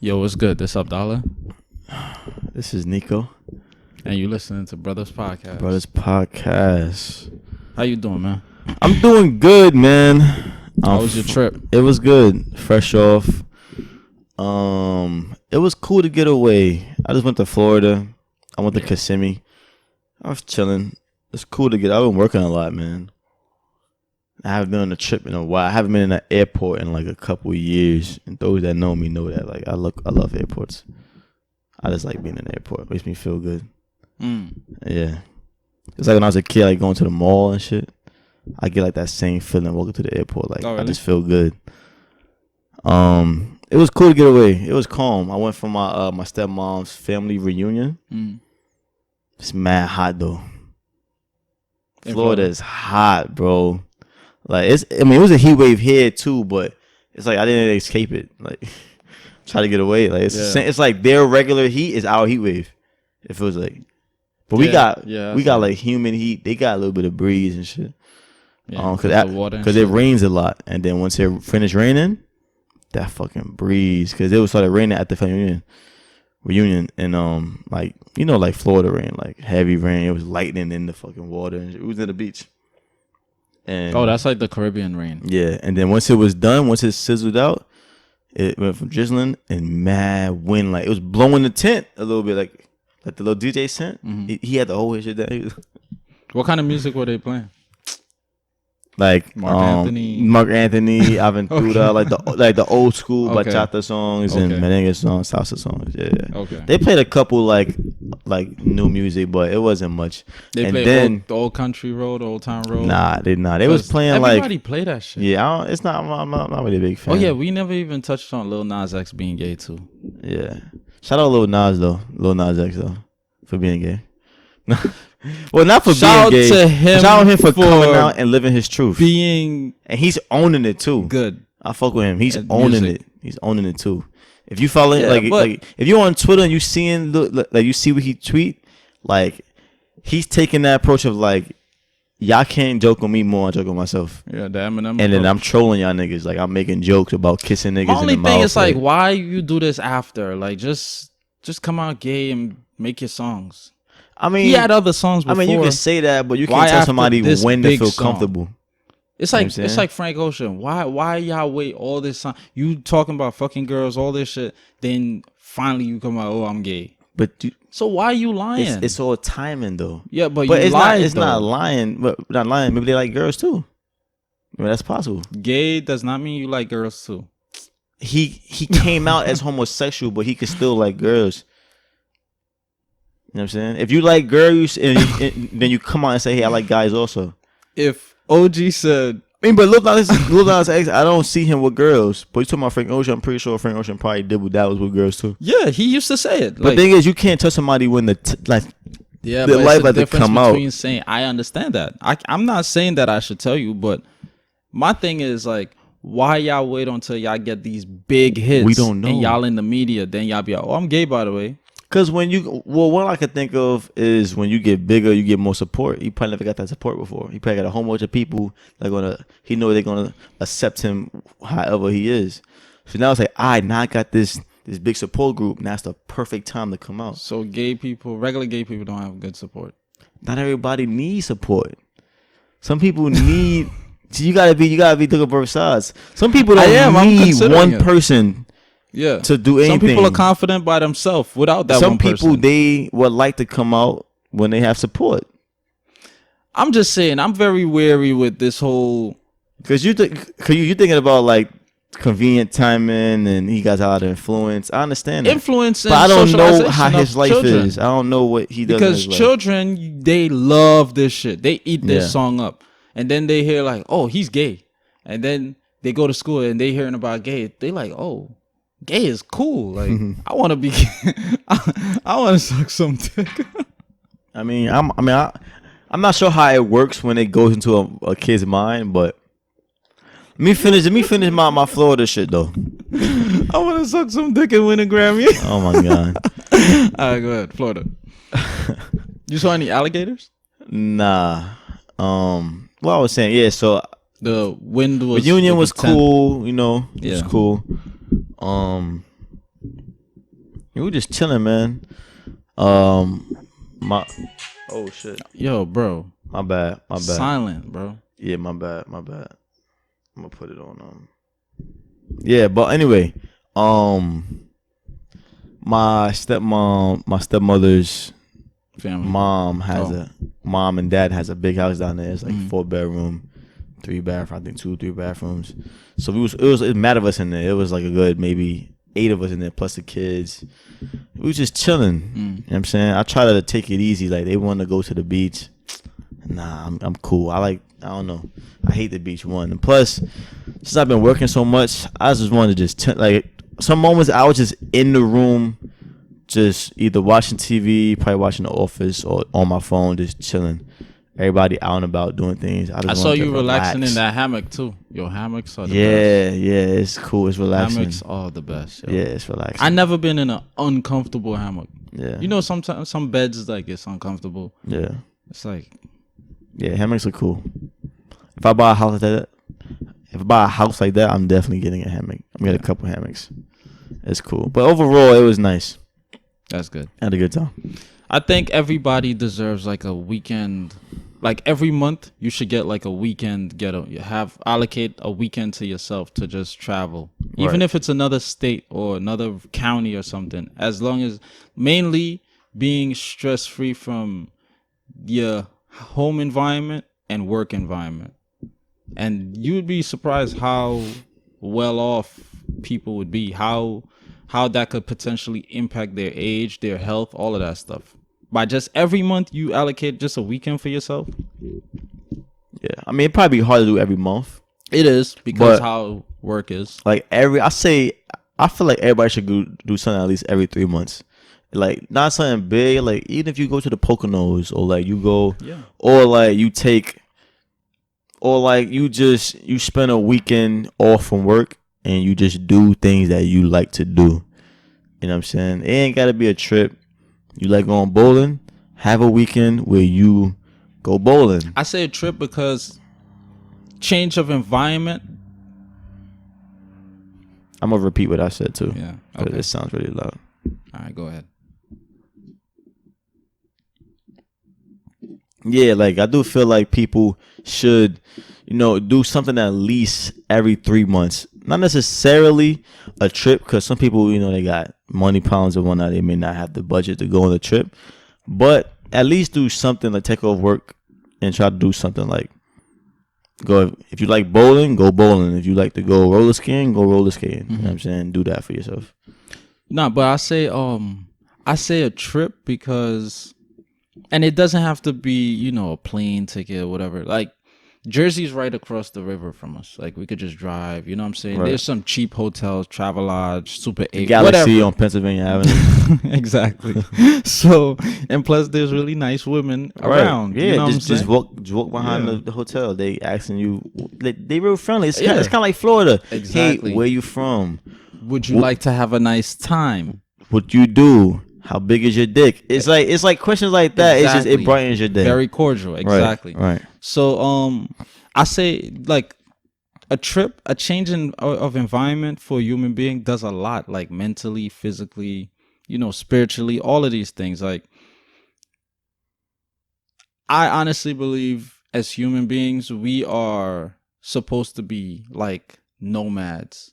Yo, what's good? This Abdalla, This is Nico. and you listening to Brothers Podcast. Brothers Podcast. How you doing, man? I'm doing good, man. How was your trip? It was good. Fresh off. It was cool to get away. I just went to Florida. I went to Kissimmee. I was chilling. It's cool to get. I've been working a lot, man. I haven't been on a trip in a while. I haven't been in an airport in like a couple of years. And those that know me know that. Like I love airports. I just like being in an airport. It makes me feel good. Yeah. It's like when I was a kid, like going to the mall and shit. I get like that same feeling walking to the airport. Like really? I just feel good. It was cool to get away. It was calm. I went for my my stepmom's family reunion. It's mad hot though. Florida is hot, bro. Like it was a heat wave here too, but it's like I didn't escape it. Like try to get away. Like it's like their regular heat is our heat wave. It feels like, but we got like humid heat. They got a little bit of breeze and shit. Yeah, because it rains a lot, and then once it finished raining, that fucking breeze. Because it was started raining at the family reunion, and like like Florida rain, like heavy rain. It was lightning in the fucking water, and it was at the beach. And that's like the Caribbean rain. Yeah, and then once it was done, once it sizzled out, it went from drizzling and mad wind. Like it was blowing the tent a little bit, like the little DJ tent. He had the whole shit down. What kind of music were they playing? Like Mark Anthony, Aventura, like the old school bachata songs and merengue songs, salsa songs. Yeah. Okay. They played a couple like new music, but it wasn't much. They played the old country road, old town road. Nah, they not. They was playing everybody play that shit. Yeah, it's not. I'm not really a big fan. Oh yeah, we never even touched on Lil Nas X being gay too. Yeah. Shout out Lil Nas X though, for being gay. Well, not for being gay. Shout out to him for coming out and living his truth. And he's owning it too. Good. I fuck with him. He's owning it. He's owning it too. If you follow like if you're on Twitter and you seeing like you see what he tweet, like he's taking that approach of like y'all can't joke on me more, I joke on myself. Yeah, the Eminem. And then I'm trolling y'all niggas. Like I'm making jokes about kissing niggas. My only thing is like why you do this after? Like just come out gay and make your songs. I mean, he had other songs before. I mean, you can say that, but you can't tell somebody when to feel comfortable. It's like like Frank Ocean. Why y'all wait all this time? You talking about fucking girls, all this shit. Then finally you come out, oh, I'm gay. So why are you lying? It's all timing though. Yeah, but it's not lying. But not lying. Maybe they like girls too. I mean, that's possible. Gay does not mean you like girls too. He came out as homosexual, but he could still like girls. You know what I'm saying? If you like girls, and then you come out and say, "Hey, I like guys also." If OG said, but Lil Nas X, I don't see him with girls. But you talking about Frank Ocean? I'm pretty sure Frank Ocean probably that was with girls too. Yeah, he used to say it. But the thing is, you can't touch somebody when the but life had to come out. Between saying, I understand that. I'm not saying that I should tell you, but my thing is like, why y'all wait until y'all get these big hits? We don't know. And y'all in the media, then y'all be like, oh, I'm gay, by the way. Because what I can think of is when you get bigger, you get more support. He probably never got that support before. He probably got a whole bunch of people he know they're gonna accept him however he is. So now it's like, now I got this big support group. Now it's the perfect time to come out. So regular gay people don't have good support. Not everybody needs support. Some people need. So you gotta be looking both sides. Some people don't need one person. Yeah, to do anything. Some people are confident by themselves without that one person. Some people, they would like to come out when they have support. I'm just saying, I'm very wary with this whole... Because you're thinking about like convenient timing and he got a lot of influence. I understand that. Influence, but I don't know how his life is. I don't know what he does. Because children, they love this shit. They eat this song up. And then they hear like, oh, he's gay. And then they go to school and they hearing about gay. They like, oh, gay is cool. Like I want to be. I want to suck some dick. I'm not sure how it works when it goes into a kid's mind, but let me finish my Florida shit though. I want to suck some dick and win a Grammy. Oh my god! All right, go ahead, Florida. You saw any alligators? Nah. What I was saying, yeah. So the wind was. Reunion was cool, you know. It was cool. We were just chilling, man. My oh shit. Yo, bro. My bad. Silent, bro. Yeah, my bad. I'm gonna put it on. Yeah, but anyway, my stepmother's family mom and dad has a big house down there. It's like 4-bedroom, 3 bathroom. I think 2-3 bathrooms. So it was mad of us in there. It was like a good maybe 8 of us in there plus the kids. We was just chilling. You know what I'm saying? I try to take it easy. Like they want to go to the beach. Nah, I'm cool. I don't know. I hate the beach one. And plus, since I've been working so much, I just wanted to just like some moments I was just in the room, just either watching TV, probably watching The Office, or on my phone, just chilling. Everybody out and about doing things. I saw you relaxing in that hammock too. Your hammocks are the best. Yeah, it's cool. It's relaxing. Hammocks are the best. Yo. Yeah, it's relaxing. I never been in an uncomfortable hammock. Yeah. You know, sometimes some beds is like it's uncomfortable. Yeah. It's like. Yeah, hammocks are cool. If I buy a house like that, I'm definitely getting a hammock. I'm getting a couple hammocks. It's cool. But overall, it was nice. That's good. I had a good time. I think everybody deserves like a weekend. Like every month, you should get like a weekend allocate a weekend to yourself to just travel. Even if it's another state or another county or something. As long as mainly being stress-free from your home environment and work environment. And you'd be surprised how well off people would be, how that could potentially impact their age, their health, all of that stuff. By just every month you allocate just a weekend for yourself. Yeah, I mean it'd probably be hard to do every month. It is because how work is. Like I feel like everybody should do something at least every 3 months. Like not something big. Like even if you go to the Poconos or like you go, or like you take, or like you spend a weekend off from work and you just do things that you like to do. You know what I'm saying? It ain't gotta be a trip. You like going bowling? Have a weekend where you go bowling. I say a trip because change of environment. I'm gonna repeat what I said too. Yeah, okay. It sounds really loud. All right, go ahead. Yeah, like I do feel like people should, do something at least every 3 months. Not necessarily a trip, because some people, they got money problems and whatnot. They may not have the budget to go on a trip, but at least do something like take off work and try to do something like go. If you like bowling, go bowling. If you like to go roller skiing, go roller skiing. You know what I'm saying? Do that for yourself. No, but I say a trip because, and it doesn't have to be, a plane ticket or whatever. Like Jersey's right across the river from us. Like we could just drive. You know what I'm saying? Right. There's some cheap hotels, Travelodge, Super 8, Galaxy whatever. On Pennsylvania Avenue. Exactly. So, and plus there's really nice women around. Yeah, you know just walk behind the hotel. They asking you. They real friendly. It's kind of like Florida. Exactly. Hey, where you from? Would you like to have a nice time? What you do? How big is your dick? It's like questions like that. Exactly. It's just it brightens your day. Very cordial. Exactly. Right. So I say like a trip, a change of environment for a human being does a lot, like mentally, physically, spiritually, all of these things. Like I honestly believe as human beings, we are supposed to be like nomads.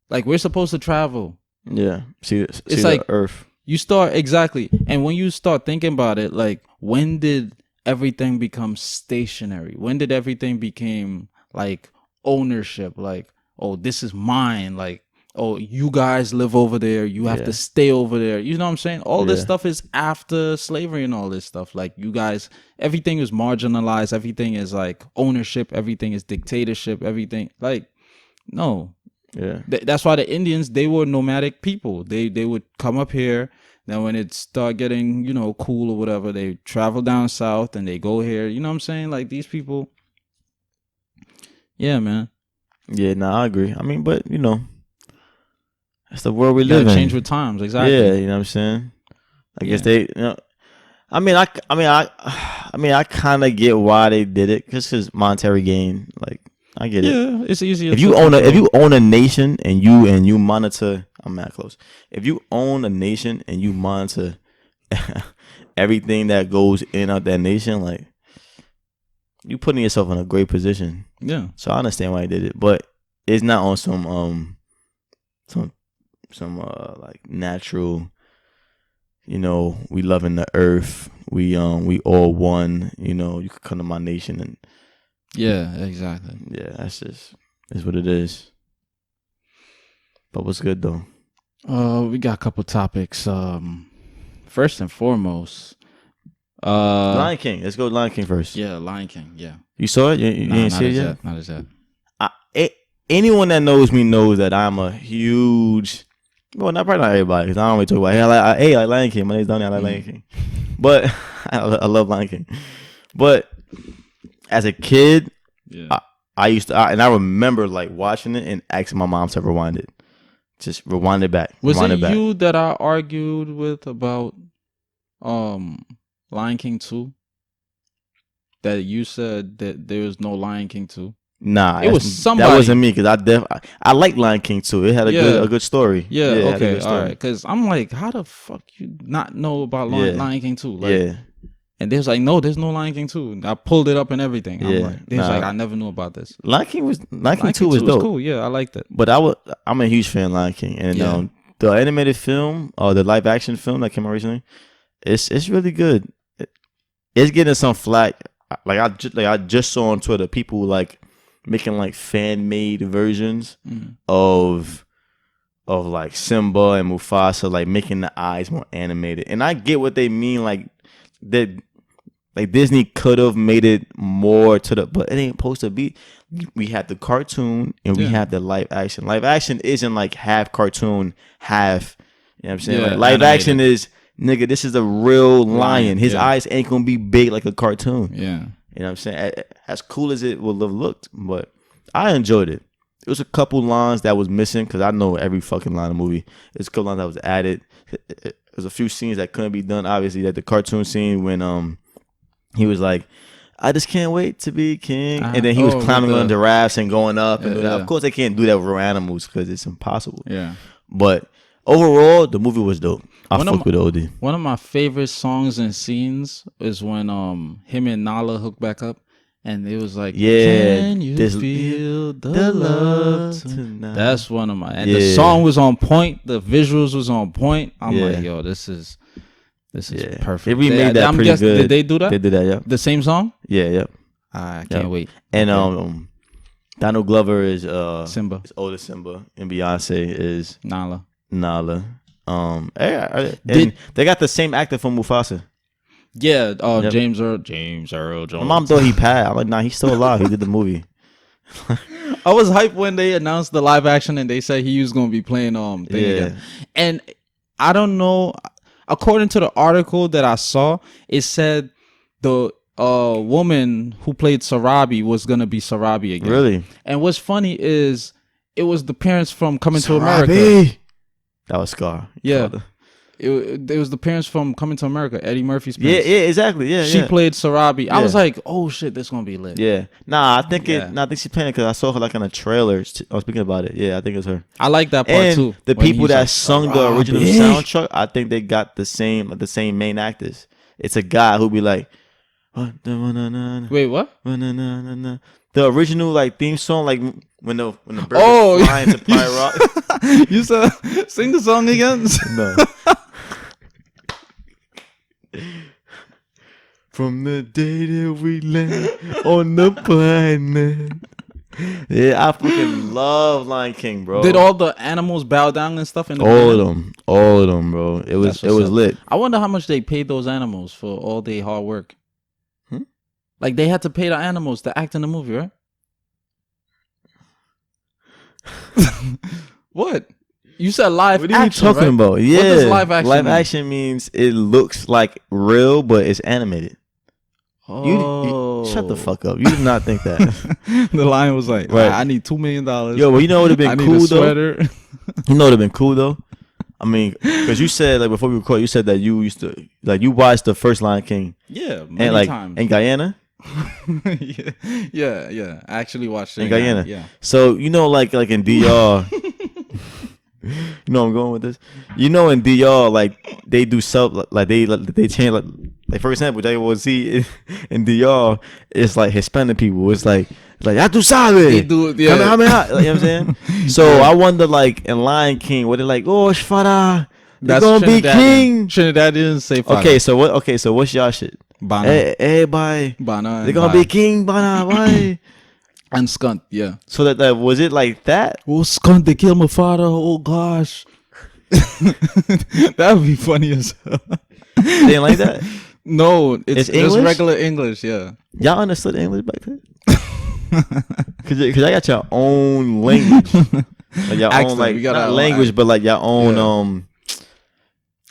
Like we're supposed to travel. Yeah. See it's the like earth. You start exactly. And when you start thinking about it, like when did everything become stationary? When did everything became like ownership? Like, oh, this is mine. Like, oh, you guys live over there. You have to stay over there. You know what I'm saying? All this stuff is after slavery and all this stuff. Like you guys, everything is marginalized. Everything is like ownership. Everything is dictatorship. Everything like, no. Yeah. That's why the Indians, they were nomadic people. They would come up here. Then when it start getting, cool or whatever, they travel down south and they go here. You know what I'm saying? Like these people. Yeah, man. Yeah, I agree. I mean, but that's the world we live in. Change with times, exactly. Yeah, you know what I'm saying? I guess they, I mean, I kind of get why they did it, because monetary gain. Like, I get it. Yeah, it's easier. If you own a nation and you monitor, I'm mad close. If you own a nation and you monitor everything that goes in and out that nation, like you putting yourself in a great position. Yeah. So I understand why he did it, but it's not on some like natural. You know, we loving the earth. We all one. You know, you could come to my nation and. Yeah, exactly. Yeah, that's what it is. But what's good though? We got a couple topics. First and foremost, Lion King. Let's go Lion King first. Yeah, Lion King. Yeah. You saw it? You didn't see it yet? Not as yet. Anyone that knows me knows that I'm a huge. Well, probably not everybody, because I don't really talk about. Hey, I like Lion King. My name's Donnie. I like Lion King. But I love Lion King. But as a kid, yeah. I used to, and I remember like watching it and asking my mom to rewind it. Just rewind it back. Was it you that I argued with about Lion King 2? That you said that there was no Lion King 2? Nah, it was somebody. That wasn't me, because I like Lion King 2. It had a good story. Yeah, okay, all right. Because I'm like, how the fuck you not know about Lion King 2? Like, yeah. And they was like, no, there's no Lion King 2. I pulled it up and everything. I'm like, they was like, I never knew about this. Lion King 2 was dope. Cool. Yeah, I liked it. But I'm a huge fan of Lion King, and the animated film or the live action film that came out recently, it's really good. It's getting some flack. Like I just saw on Twitter people like making like fan made versions of like Simba and Mufasa, like making the eyes more animated. And I get what they mean, like that, like Disney could have made it more but it ain't supposed to be. We have the cartoon and we have the live action. Live action isn't like half cartoon, half, you know what I'm saying? Like, live animated action is, nigga, this is a real lion. His eyes ain't gonna be big like a cartoon. Yeah. You know what I'm saying? As cool as it would have looked, but I enjoyed it. There was a couple lines that was missing, because I know every fucking line of the movie. There's a couple lines that was added. There's a few scenes that couldn't be done. Obviously, like the cartoon scene when he was like, I just can't wait to be king. And then he was climbing on giraffes and going up. And of course, they can't do that with real animals because it's impossible. Yeah. But overall, the movie was dope. I fuck with OD. One of my favorite songs and scenes is when him and Nala hook back up. And it was like, can you feel the love tonight? That's one of my. And the song was on point. The visuals was on point. I'm like, yo, this is perfect. They remade that pretty good. Did they do that? They did that, yeah. The same song? Yeah, yep. I can't wait. And Donald Glover is Simba. His older Simba, and Beyonce is Nala. And they got the same actor from Mufasa. Yeah, James Earl Jones. My mom thought he passed. I'm like, nah, he's still alive. He did the movie. I was hyped when they announced the live action and they said he was going to be playing again. And I don't know. According to the article that I saw, it said the woman who played Sarabi was going to be Sarabi again. Really? And what's funny is it was the parents from Coming to America. That was Scar. Yeah. It was the parents from Coming to America, Eddie Murphy's parents. Yeah, exactly. Yeah, she played Sarabi. I was like, oh shit, this gonna be lit. Yeah. Nah, I think she's playing it because I saw her like in a trailer. I was speaking about it. Yeah, I think it's her. I like that part and too. The people that sung the original soundtrack, I think they got the same main actors. It's a guy who be like, wait, what? The original like theme song, like when the bird is flying to Pirate Rock. You said sing the song again? No. From the day that we land on the planet. Yeah, I fucking love Lion King, bro. Did all the animals bow down and stuff in the all of them, bro. It was lit. I wonder how much they paid those animals for all their hard work. Like they had to pay the animals to act in the movie, right? What? You said live action. What are you talking about? Yeah. What does live action mean? Action means it looks like real, but it's animated. Oh. You shut the fuck up. You did not think that. The lion was like, right. I need $2 million. Yo, well, you know what would have been cool, though? You know what would have been cool, though? I mean, because you said, like, before we record, you said that you used to, like, you watched the first Lion King. Yeah, many times. In Guyana? yeah. I actually watched it in Guyana. Yeah. So, you know, like in DR... You know where I'm going with this. You know, in DR, like they do like they change like for example, they will see in DR, it's like Hispanic people. It's like ya tu sabes. They do it, yeah. Like, you know what I'm saying? So I wonder, like in Lion King, what they like? Oh, Shfara, they're gonna be king. Trinidadians say Fada. Okay, so what? Okay, so what's y'all shit? Bana. Hey, bye. Bana. They're gonna be king. Bana, bye. And skunt, yeah. So that was it like that? Oh, skunt, they killed my father. Oh gosh. That would be funny as hell. They didn't like that? No, it's English? regular English, yeah. Y'all understood English back then? Cause I got your own language. Like your Accent, own, like, we got not our own language, accent. but like your own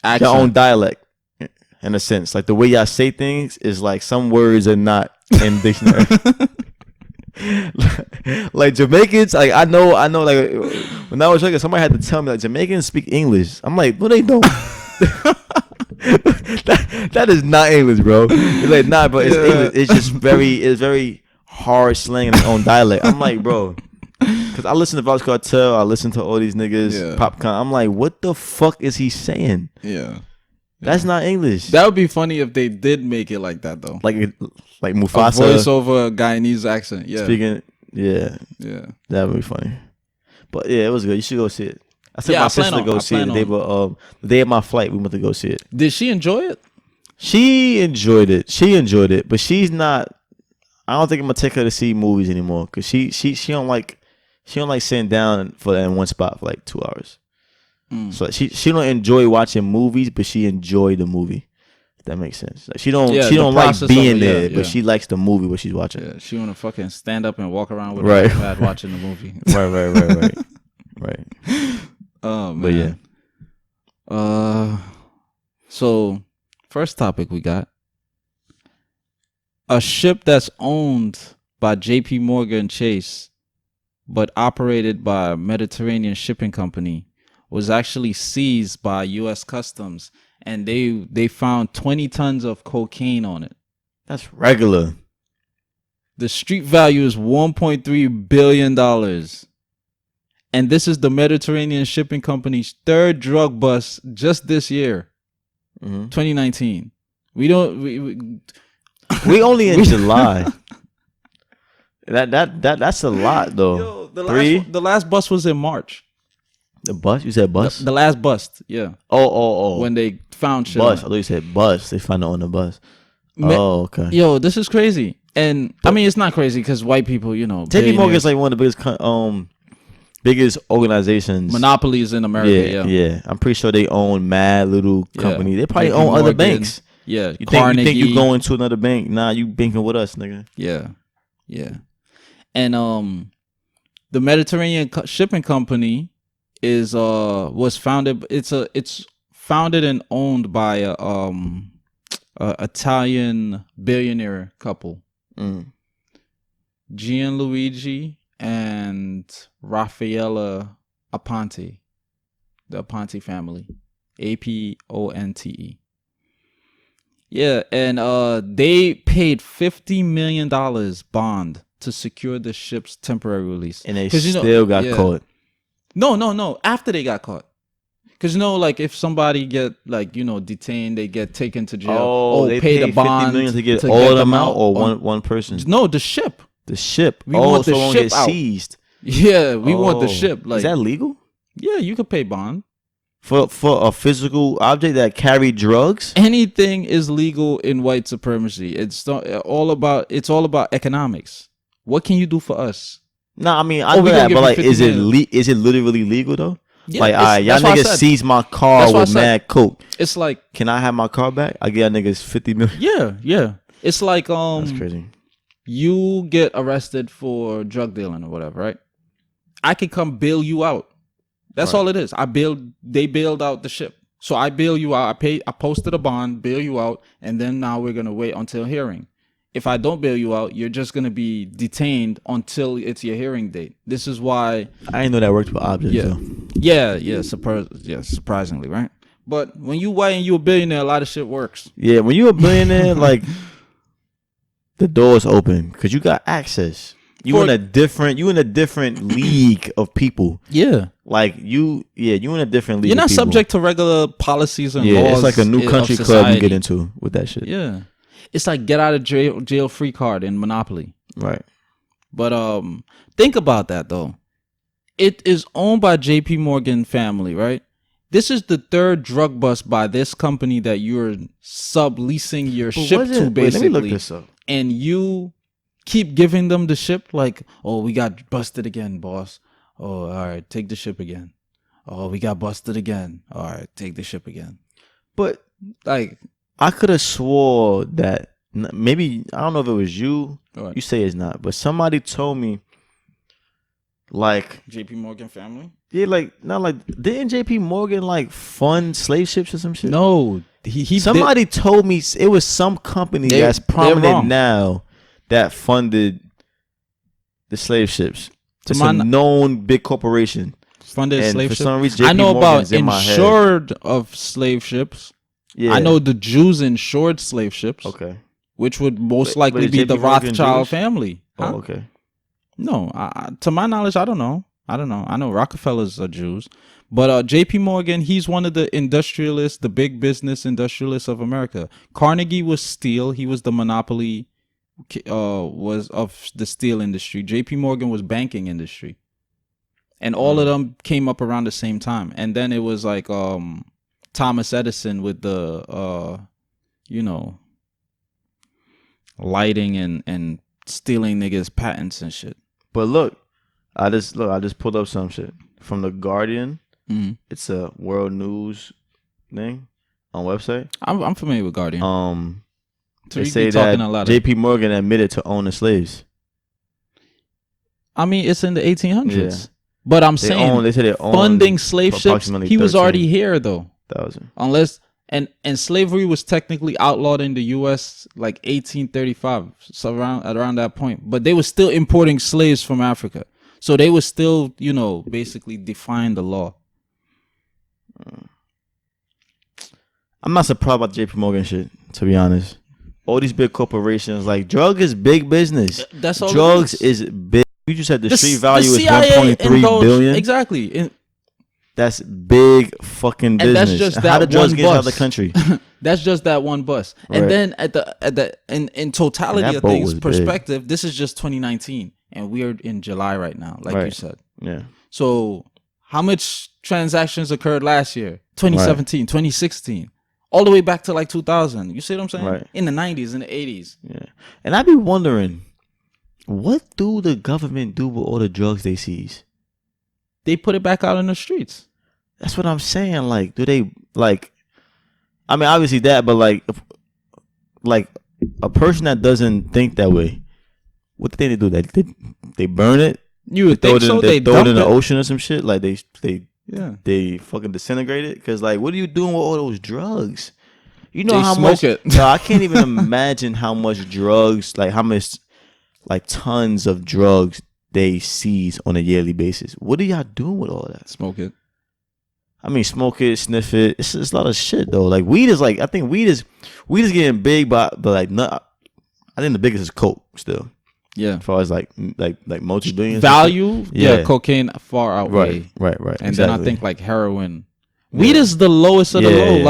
Accent. your own dialect, in a sense. Like the way y'all say things is like some words are not in dictionary. Like Jamaicans, like I know, like when I was younger, somebody had to tell me like Jamaicans speak English. I'm like, no, they don't. that is not English, bro. It's like, nah, but it's English. It's just very hard slang in its own dialect. I'm like, bro, because I listen to Vouch Cartel, I listen to all these niggas, Popcorn. I'm like, what the fuck is he saying? Yeah. That's not English. That would be funny if they did make it like that, though. Like Mufasa. A voiceover Guyanese accent, yeah. Speaking, yeah. That would be funny. But yeah, it was good. You should go see it. I sent my sister to go see it the day of my flight. We went to go see it. Did she enjoy it? She enjoyed it, but she's not. I don't think I'm gonna take her to see movies anymore because she don't like sitting down for in one spot for like 2 hours. So she don't enjoy watching movies, but she enjoyed the movie. If that makes sense. Like she don't like being there, but she likes the movie what she's watching. Yeah, she wanna fucking stand up and walk around with her iPad watching the movie. Right. Oh man. But yeah. So first topic we got. A ship that's owned by JP Morgan Chase but operated by a Mediterranean shipping company was actually seized by US Customs, and they found 20 tons of cocaine on it. That's regular. The street value is $1.3 billion. And this is the Mediterranean Shipping Company's third drug bust just this year, 2019. We only in July. That's a lot though. Yo, the last bust was in March. The bust? You said bust? The last bust, yeah. Oh. When they found shit. Bust. I thought you said bust. They found it on the bus. Okay. Yo, this is crazy. And I mean, it's not crazy because white people, you know. JP Morgan's like one of the biggest organizations. Monopolies in America, yeah. I'm pretty sure they own mad little company. They probably own other banks. Yeah. You think you going to another bank? Nah, you banking with us, nigga. Yeah. And the Mediterranean Shipping Company was founded. It's founded and owned by a Italian billionaire couple, Gianluigi and Raffaella Aponte, the Aponte family, Aponte. Yeah, and they paid $50 million bond to secure the ship's temporary release, and they still got caught. No. After they got caught, because like if somebody get detained, they get taken to jail. They pay the bond $50 million to get all of them out, or one person. No, the ship. The ship. We want the ship out. Seized. Yeah, we want the ship. Like, is that legal? Yeah, you could pay bond for a physical object that carried drugs. Anything is legal in white supremacy. It's all about economics. What can you do for us? Nah, I mean, I know that, but like, is it literally legal though? Yeah, like, all right, y'all niggas seized my car with mad coke. It's like, can I have my car back? I get y'all niggas $50 million. Yeah. It's like, that's crazy. You get arrested for drug dealing or whatever, right? I can come bail you out. That's all it is. They bailed out the ship. So I bail you out. I posted a bond, bail you out, and then now we're gonna wait until hearing. If I don't bail you out, you're just gonna be detained until it's your hearing date. This is why I didn't know that worked with objects. Yeah. Surprisingly, right? But when you white and you a billionaire, a lot of shit works. Yeah, when you a billionaire, like the door's open because you got access. You in a different league of people. Yeah. Like you in a different league. You're not of people. subject to regular policies and laws. It's like a new country club you get into with that shit. Yeah. It's like get out of jail free card in Monopoly. Right. But think about that though. It is owned by JP Morgan family, right? This is the third drug bust by this company that you're subleasing your ship to, basically. Wait, let me look this up. And you keep giving them the ship like, oh, we got busted again, boss. Oh, all right, take the ship again. Oh, we got busted again. All right, take the ship again. But like, I could have swore that maybe, I don't know if it was you. Right. You say it's not, but somebody told me like JP Morgan family? Yeah, didn't JP Morgan like fund slave ships or some shit? No. Somebody told me it was some company that's prominent now that funded the slave ships. It's a known big corporation. Funded slave ships. For some reason, JP I know Morgan's about in my head. insured of slave ships. Yeah. I know the Jews insured slave ships. Okay. Which would most likely be the Rothschild family. Huh? Oh, okay. No, to my knowledge, I don't know. I know Rockefellers are Jews, but J.P. Morgan, he's one of the industrialists, the big business industrialists of America. Carnegie was steel; he was the monopoly, was of the steel industry. J.P. Morgan was banking industry, and all of them came up around the same time. And then it was like Thomas Edison with the lighting and stealing niggas' patents and shit. But look, I just pulled up some shit from the Guardian. Mm-hmm. It's a world news thing on website. I'm familiar with Guardian. They say that JP Morgan admitted to owning slaves. I mean, it's in the 1800s. Yeah. But I'm saying they say they own funding slave ships. He was already here though. 1,000. Unless and slavery was technically outlawed in the U.S. like 1835, so around that point. But they were still importing slaves from Africa, so they were still, basically defying the law. I'm not surprised about the JP Morgan shit, to be honest. All these big corporations, like drug is big business. That's all. Drugs is big. You just said the street value is 1.3 billion. Exactly. That's big fucking business. And that's just that how the drugs one get bus. out of the country. That's just that one bus. Right. And then in totality of things perspective, big. This is just 2019, and we're in July right now, like you said. Yeah. So how much transactions occurred last year? 2017, 2016, all the way back to like 2000. You see what I'm saying? Right. In the 90s, in the 80s. Yeah. And I'd be wondering, what do the government do with all the drugs they seize? They put it back out in the streets. That's what I'm saying. Like, do they I mean, obviously that, but like a person that doesn't think that way, what do they do? They burn it. You would think so. They throw it in the ocean or some shit. Like they fucking disintegrate it. Because like, what are you doing with all those drugs? You know how much? No, I can't even imagine how much drugs, like how much, like tons of drugs they seize on a yearly basis. What are y'all doing with all that? Smoke it. I mean, smoke it, sniff it. It's a lot of shit though. Like weed is like, I think weed is getting big, but like not. I think the biggest is coke still. Yeah. As far as like multi-billions value, cocaine far outweigh. Right. And exactly. Then I think like heroin. Weed is the lowest of the low.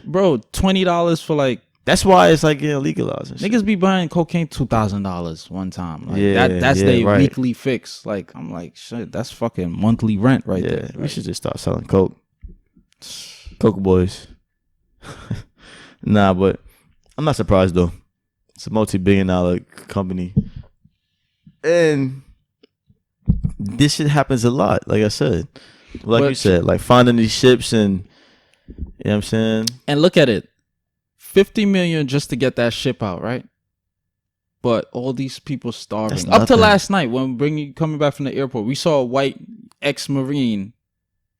Bro, $20 for like. That's why it's like legalized. And niggas be buying cocaine $2,000 one time. Like that's their weekly fix. Like I'm like, shit, that's fucking monthly rent right there. We should just start selling coke. Coke boys. Nah, but I'm not surprised though. It's a multi-billion-dollar company, and this shit happens a lot. Like I said, you said, like finding these ships, and you know what I'm saying. And look at it. $50 million just to get that ship out, right? But all these people starving. Up to last night when coming back from the airport, we saw a white ex-Marine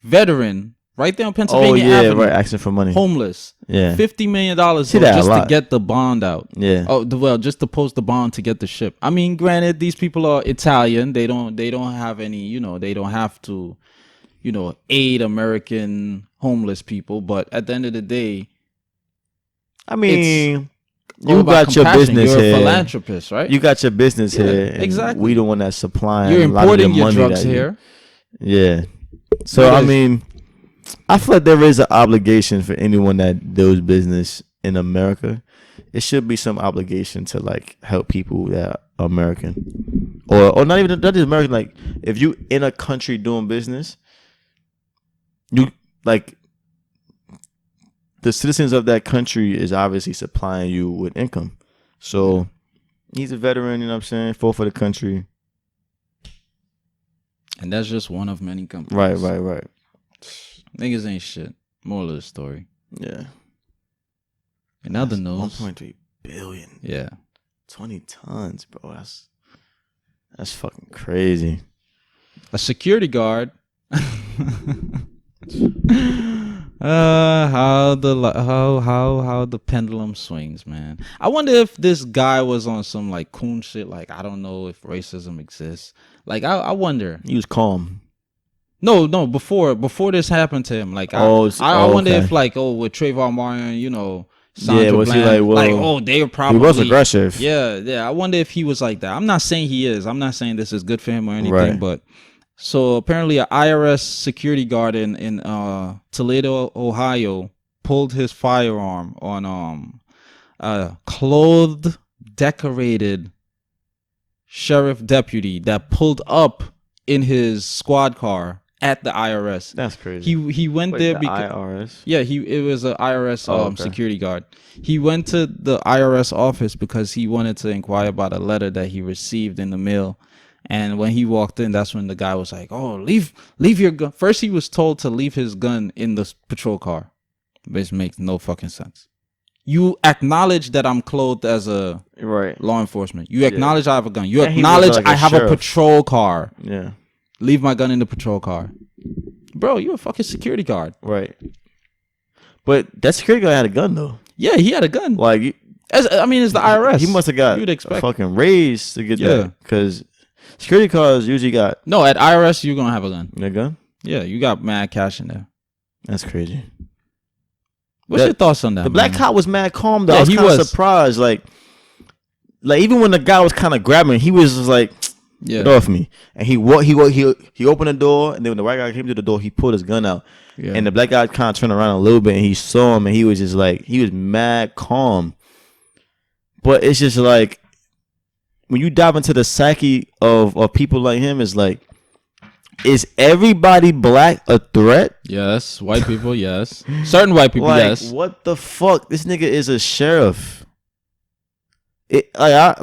veteran right there on Pennsylvania Avenue. Right, asking for money. Homeless. Yeah. $50 million just to get the bond out. Yeah. Just to post the bond to get the ship. I mean, granted, these people are Italian. They don't have any, they don't have to, aid American homeless people. But at the end of the day, I mean, all You about got your compassion. business You're here. a philanthropist, right? You got your business here. And exactly. We the one that's supplying. You're a lot of importing the your money drugs that here. Yeah. So I mean, I feel like there is an obligation for anyone that does business in America. It should be some obligation to like help people that are American, or not even that is American. Like if you in a country doing business, you like the citizens of that country is obviously supplying you with income. So he's a veteran, you know what I'm saying? Fought for the country. And that's just one of many companies. Right. Niggas ain't shit. Moral of the story. Yeah. In other news, 1.3 billion. Yeah. 20 tons, bro. That's fucking crazy. A security guard. How the pendulum swings, man. I wonder if this guy was on some like coon shit. Like I don't know if racism exists. Like I wonder. He was calm. No. Before this happened to him, like I wonder okay. if like with Trayvon Martin, you know. Sandra was Bland, he like they were probably he was aggressive. Yeah. I wonder if he was like that. I'm not saying he is. I'm not saying this is good for him or anything, right. But so apparently an IRS security guard in Toledo, Ohio, pulled his firearm on a clothed, decorated sheriff deputy that pulled up in his squad car at the IRS. That's crazy. He went there because IRS. Yeah, it was an IRS okay. security guard. He went to the IRS office because he wanted to inquire about a letter that he received in the mail. And when he walked in, that's when the guy was like, "Oh, leave your gun." First, he was told to leave his gun in the patrol car, which makes no fucking sense. You acknowledge that I'm clothed as a law enforcement. You acknowledge I have a gun. You acknowledge I have a patrol car. Yeah. Leave my gun in the patrol car. Bro, you a fucking security guard. Right. But that security guard had a gun, though. Yeah, he had a gun. Like, it's the IRS. He must have got a fucking raise to get that. Because security guards usually got... No, at IRS, you're going to have a gun. A gun? Yeah, you got mad cash in there. That's crazy. What's your thoughts on that? The black cop was mad calm, though. Yeah, I was kind of surprised. Like, even when the guy was kind of grabbing, he was just like... Get off me. And he opened the door, and then when the white guy came to the door, he pulled his gun out. Yeah. And the black guy kind of turned around a little bit, and he saw him, and he was just like, he was mad calm. But it's just like, when you dive into the psyche of people like him, it's like, is everybody black a threat? Yes. White people, yes. Certain white people, like, yes. What the fuck? This nigga is a sheriff. I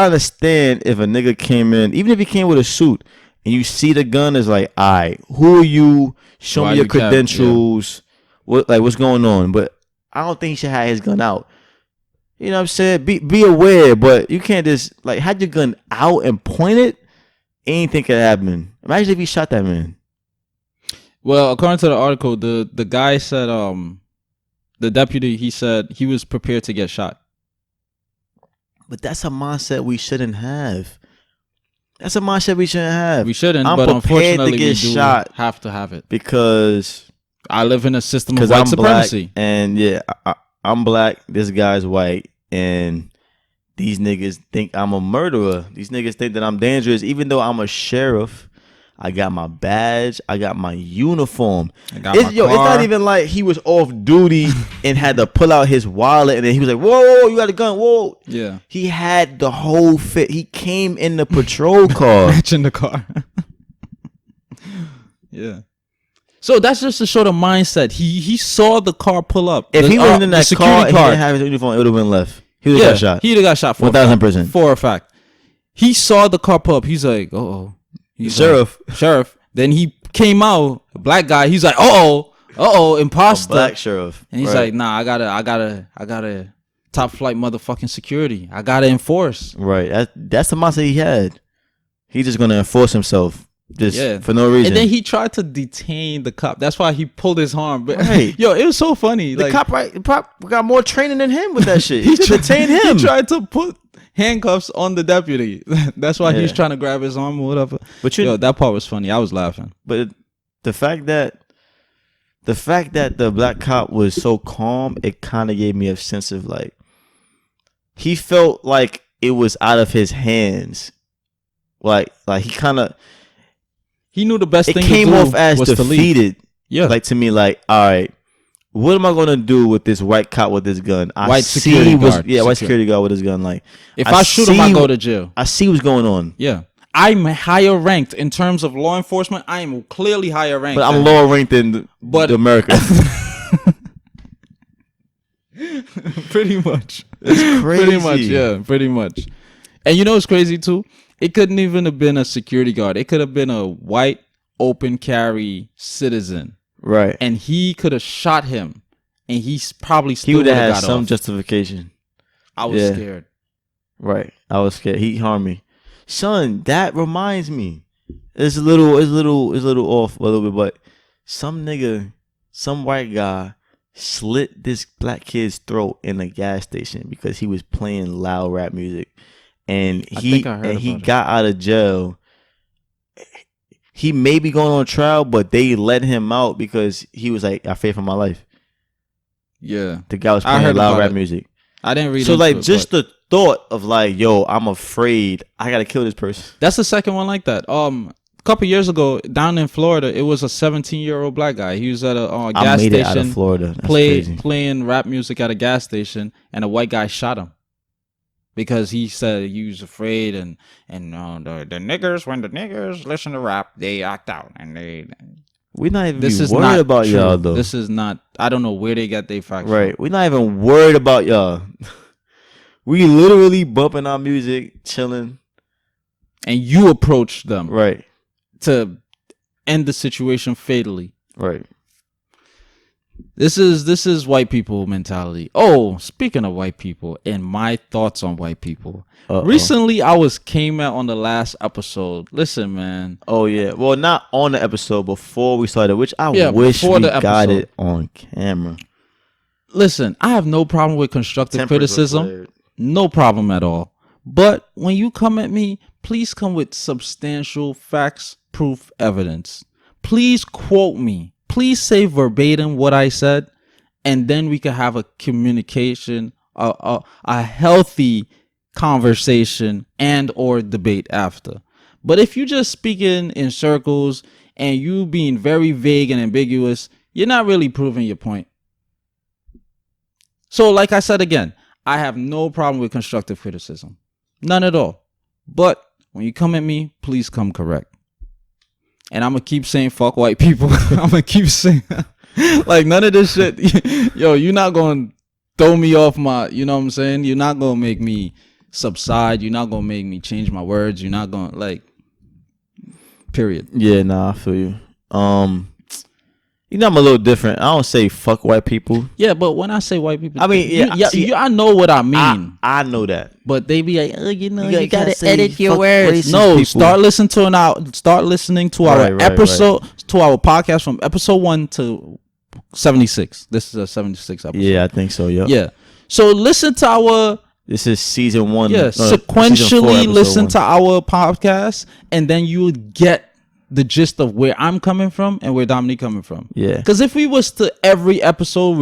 understand if a nigga came in, even if he came with a suit, and you see the gun, is like, all right, who are you? Show me your credentials. What's going on? But I don't think he should have his gun out. You know what I'm saying? Be aware, but you can't just like have your gun out and point it. Anything could happen. Imagine if he shot that man. Well, according to the article, the guy said, the deputy, he said he was prepared to get shot. But that's a mindset we shouldn't have. That's a mindset we shouldn't have. We shouldn't, but unfortunately we do have to have it. Because I live in a system of white supremacy. Black, and yeah, I'm black, this guy's white, and these niggas think I'm a murderer. These niggas think that I'm dangerous, even though I'm a sheriff. I got my badge. I got my uniform. It's not even like he was off duty and had to pull out his wallet and then he was like, whoa, you got a gun, whoa. Yeah. He had the whole fit. He came in the patrol car. Matching the car. Yeah. So that's just to show the mindset. He saw the car pull up. If he wasn't in that car and he didn't have his uniform, it would have been left. He would have got shot. He would have got shot 1,000%. For a fact. He saw the car pull up. He's like, uh-oh. Sheriff. Then he came out, a black guy. He's like, imposter. A black sheriff. And he's like, nah, I gotta top flight motherfucking security. I gotta enforce. Right. That's the mindset he had. He's just gonna enforce himself for no reason. And then he tried to detain the cop. That's why he pulled his arm. But right. Yo, it was so funny. The cop got more training than him with that shit. He detained him. He tried to put handcuffs on the deputy. That's why he's trying to grab his arm or whatever. But that part was funny. I was laughing. But the fact that the black cop was so calm, it kind of gave me a sense of like, he felt like it was out of his hands. Like he kind of. He knew the best thing to do. It came off as was defeated. Yeah. Like to me, like, all right, what am I gonna do with this white cop with this gun? White security guard. White security guard with his gun. Like, if I shoot him, I go to jail. I see what's going on. Yeah. I'm higher ranked in terms of law enforcement. I am clearly higher ranked. But I'm lower ranked than America. Pretty much. It's crazy. Pretty much, yeah. Pretty much. And you know what's crazy too? It couldn't even have been a security guard. It could have been a white open carry citizen. Right. And he could have shot him. And he's probably still he would have had got some off. justification. I was scared. Right. I was scared. He harmed me. Son, that reminds me. It's a little off a little bit, but some white guy slit this black kid's throat in a gas station because he was playing loud rap music. And he got out of jail. He may be going on trial, but they let him out because he was like, I fear for my life. Yeah. The guy was playing loud rap music. I didn't read so like it, just the thought of like, yo, I'm afraid I gotta kill this person. That's the second one like that. A couple years ago down in Florida, it was a 17-year-old black guy. He was at a gas station. It out of Florida. That's playing rap music at a gas station, and a white guy shot him because he said he was afraid, and the niggers, when the niggers listen to rap, they act out, and they. We're not even worried about true. Y'all though. This is not. I don't know where they got their facts. Right. From. We're not even worried about y'all. We literally bumping our music, chilling. And you approach them. Right. To end the situation fatally. Right. This is white people mentality. Oh, speaking of white people and my thoughts on white people. Recently, I came out on the last episode. Listen, man. Oh yeah. Well, not on the episode before we started, which I wish we got it on camera. Listen, I have no problem with constructive criticism. No problem at all. But when you come at me, please come with substantial facts, proof, evidence. Please quote me. Please say verbatim what I said, and then we can have a communication, a healthy conversation and or debate after. But if you just speaking in circles and you being very vague and ambiguous, you're not really proving your point. So like I said again, I have no problem with constructive criticism. None at all. But when you come at me, please come correct. And I'm going to keep saying fuck white people. I'm going to keep saying like none of this shit. Yo, you're not going to throw me off my, you know what I'm saying? You're not going to make me subside. You're not going to make me change my words. You're not going to like, period. Yeah, nah, I feel you. You know, I'm a little different. I don't say fuck white people. Yeah, but when I say white people, I mean, I know what I mean. I know that. But they be like, oh, you gotta say edit your words. No, people. Start listening to our episode, to our podcast from episode 1 to 76. This is a 76 episode. Yeah, I think so. Yeah. So listen to our. This is season 1. Yeah, sequentially listen to our podcast, and then you would get the gist of where I'm coming from and where Dominique coming from. Yeah. Because if we was to every episode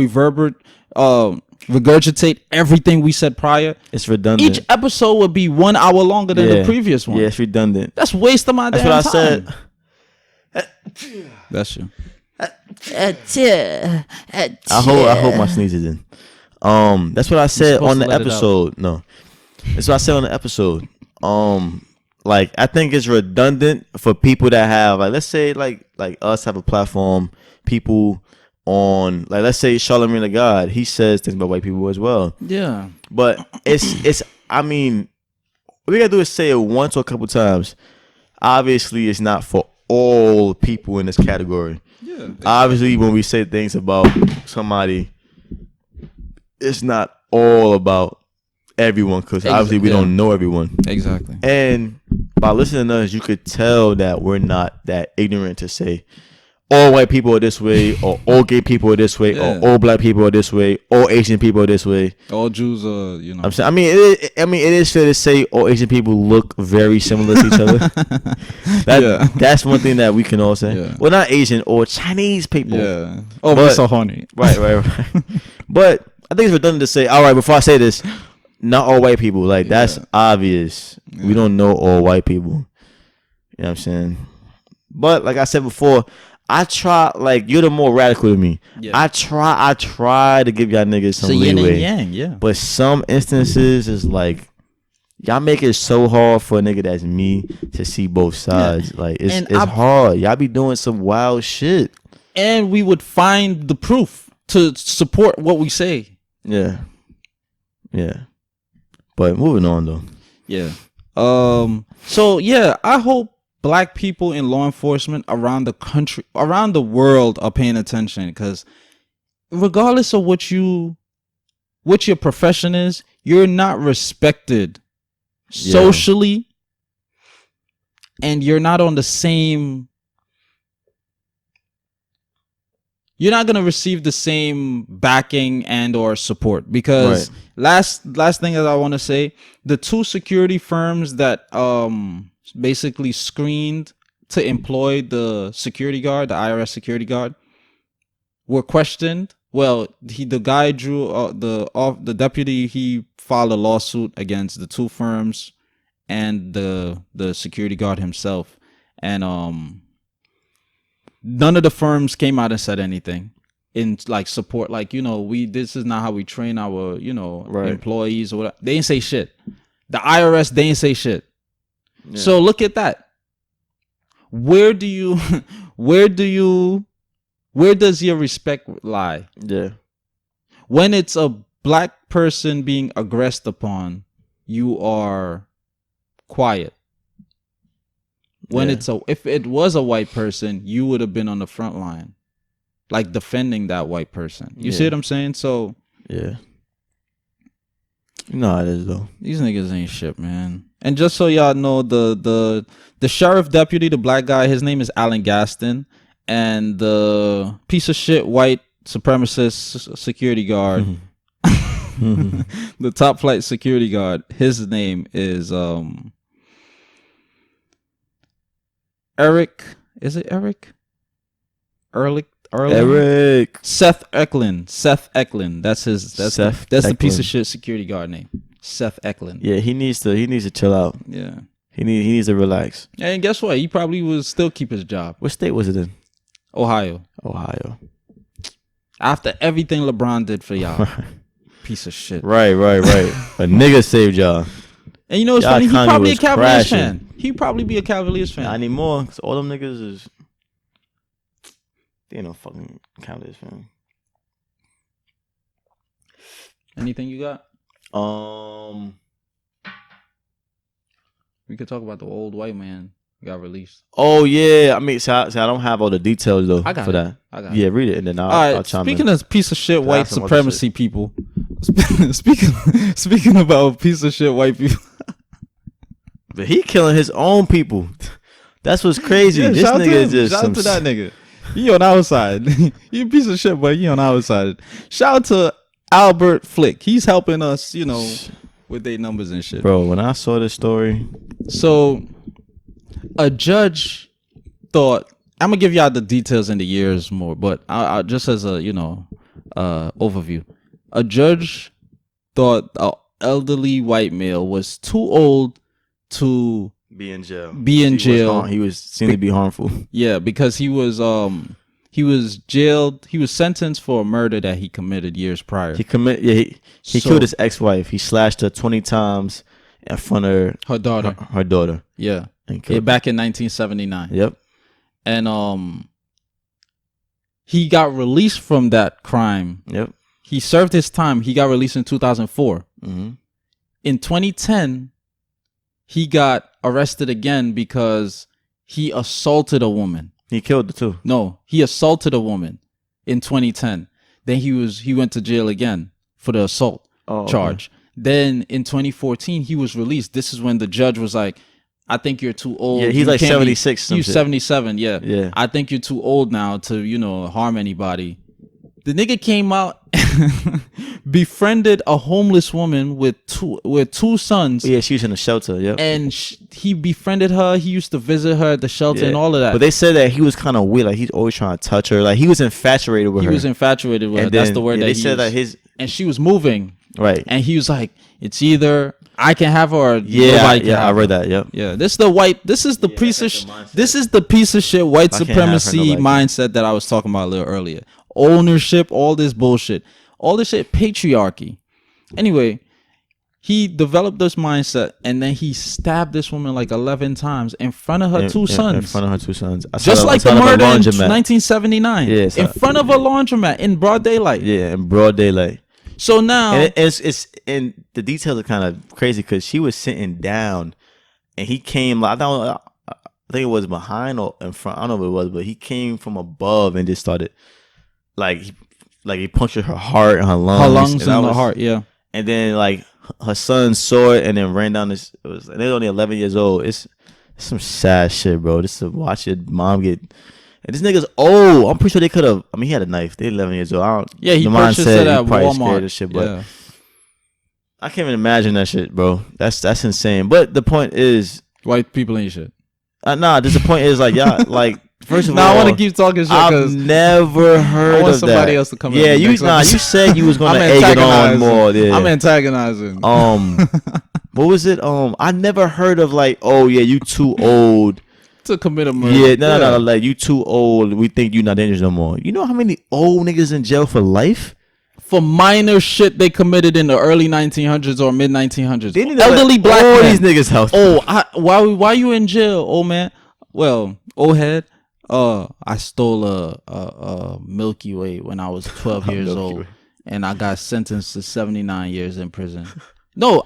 regurgitate everything we said prior, it's redundant. Each episode would be 1 hour longer than the previous one. Yeah, it's redundant. That's waste of my damn time. That's what I said. That's you. I hope my sneeze is in. That's what I said on the episode. No. That's what I said on the episode. Like, I think it's redundant for people that have, like, let's say, like us have a platform, people on, like, let's say Charlamagne the God, he says things about white people as well. Yeah. But it's, I mean, what we gotta do is say it once or a couple times. Obviously, it's not for all people in this category. Yeah. Obviously, when we say things about somebody, it's not all about everyone, because obviously we don't know everyone. Exactly. And by listening to us, you could tell that we're not that ignorant to say all white people are this way, or all gay people are this way, or all black people are this way, all Asian people are this way. All Jews are, you know. I'm saying, it is fair to say all Asian people look very similar to each other. That's one thing that we can all say. Yeah. Well, not Asian, or Chinese people. Yeah. Oh, we're so horny. Right. But I think it's redundant to say, all right, before I say this, not all white people. Like that's obvious. Yeah. We don't know all white people. You know what I'm saying? But like I said before, I try. Like you're the more radical than me. Yeah. I try to give y'all niggas some leeway. Yin and yang, yeah. But some instances is like y'all make it so hard for a nigga that's me to see both sides. Yeah. Like it's hard. Y'all be doing some wild shit. And we would find the proof to support what we say. Yeah. Yeah. But moving on though. Yeah. So yeah, I hope Black people in law enforcement around the country, around the world, are paying attention, because regardless of what your profession is, you're not respected socially, and you're not on the same. You're not gonna receive the same backing and or support, because last thing that I want to say, the 2 security firms that basically screened to employ the security guard, the IRS security guard, were questioned. Well, the deputy, he filed a lawsuit against the 2 firms and the security guard himself, and none of the firms came out and said anything in like support. Like, this is not how we train our employees or whatever. They didn't say shit. The IRS, they didn't say shit. Yeah. So look at that. Where does your respect lie? Yeah. When it's a Black person being aggressed upon, you are quiet. When if it was a white person, you would have been on the front line, like defending that white person. You see what I'm saying? So yeah. You know how it is though. These niggas ain't shit, man. And just so y'all know, the sheriff deputy, the Black guy, his name is Alan Gaston, and the piece of shit white supremacist security guard, the top flight security guard, his name is Eric. Is it Eric? Erlich? Eric. Seth Eklund. Seth Eklund. That's the piece of shit security guard name. Seth Eklund. Yeah, he needs to chill out. Yeah. He needs to relax. And guess what? He probably will still keep his job. What state was it in? Ohio. After everything LeBron did for y'all. Piece of shit. Right. A nigga saved y'all. And you know what's funny? He probably a Cavaliers fan. He probably be a Cavaliers fan. Not anymore, because all them niggas is... They ain't no fucking Cavaliers fan. Anything you got? We could talk about the old white man who got released. Oh yeah, I mean, so I don't have all the details though I got for it. that. I got yeah, it. read it and then I'll chime in. Speaking of piece of shit white supremacy people, speaking about piece of shit white people, but he killing his own people. That's what's crazy. This nigga is just shout out to that nigga. He on our side. You a piece of shit, but he on our side. Shout out to Albert Flick. He's helping us, with their numbers and shit. Bro, when I saw this story. So, a judge thought, I'm going to give y'all the details and the years more, but I just as a, overview. A judge thought an elderly white male was too old to be in jail. He was seen to be harmful. Yeah, because he was jailed. He was sentenced for a murder that he committed years prior. He killed his ex-wife. He slashed her 20 times in front of her daughter. Her daughter. Yeah. Back in 1979. Yep. And he got released from that crime. Yep. He served his time. He got released in 2004. Mm-hmm. In 2010, he got arrested again because he assaulted a woman. He killed her too. No, he assaulted a woman in 2010. Then he went to jail again for the assault charge. Okay. Then in 2014, he was released. This is when the judge was like, I think you're too old. Yeah, he's like 76. He's 77, yeah. Yeah. I think you're too old now to, harm anybody. The nigga came out, befriended a homeless woman with two sons. Yeah, she was in a shelter, yep. And he befriended her. He used to visit her at the shelter and all of that. But they said that he was kind of weird. Like, he's always trying to touch her. Like, he was infatuated with her. He was infatuated with her. That's the word that he said that and she was moving. Right. And he was like, It's either I can have or nobody can have I read that. Yep. Yeah, this is the piece of this is the piece of shit white supremacy mindset that I was talking about a little earlier. Ownership, all this bullshit, all this shit, patriarchy. Anyway, he developed this mindset, and then he stabbed this woman like 11 times in front of her two sons. In front of her two sons. Just like the murder in 1979. Yeah, in front of a laundromat in broad daylight. Yeah, in broad daylight. So now and it's and the details are kind of crazy because she was sitting down, and he came. I think it was behind or in front. I don't know what it was, but he came from above and just started he punctured her heart and her lungs and her heart. Yeah, and then like her son saw it and then ran down this. They're only 11 years old. It's some sad shit, bro. Just to watch your mom get. And this nigga's old. I'm pretty sure they could have. I mean, he had a knife. They're 11 years old. He purchased it at Walmart. Shit, but I can't even imagine that shit, bro. That's insane. But the point is, white people ain't shit. Nah. The point is like y'all like. First of all, I want to keep talking shit. I've never heard of somebody else to come. Yeah, you said you was gonna egg it on more. Yeah. I'm antagonizing. What was it? I never heard of like, oh yeah, you too old to commit a murder. Yeah, no, like you too old. We think you not dangerous no more. You know how many old niggas in jail for life? For minor shit they committed in the early 1900s or mid 1900s. Elderly black all men. These niggas house. Why you in jail, old man? Well, old head. I stole a Milky Way when I was 12 years old, and I got sentenced to 79 years in prison. No,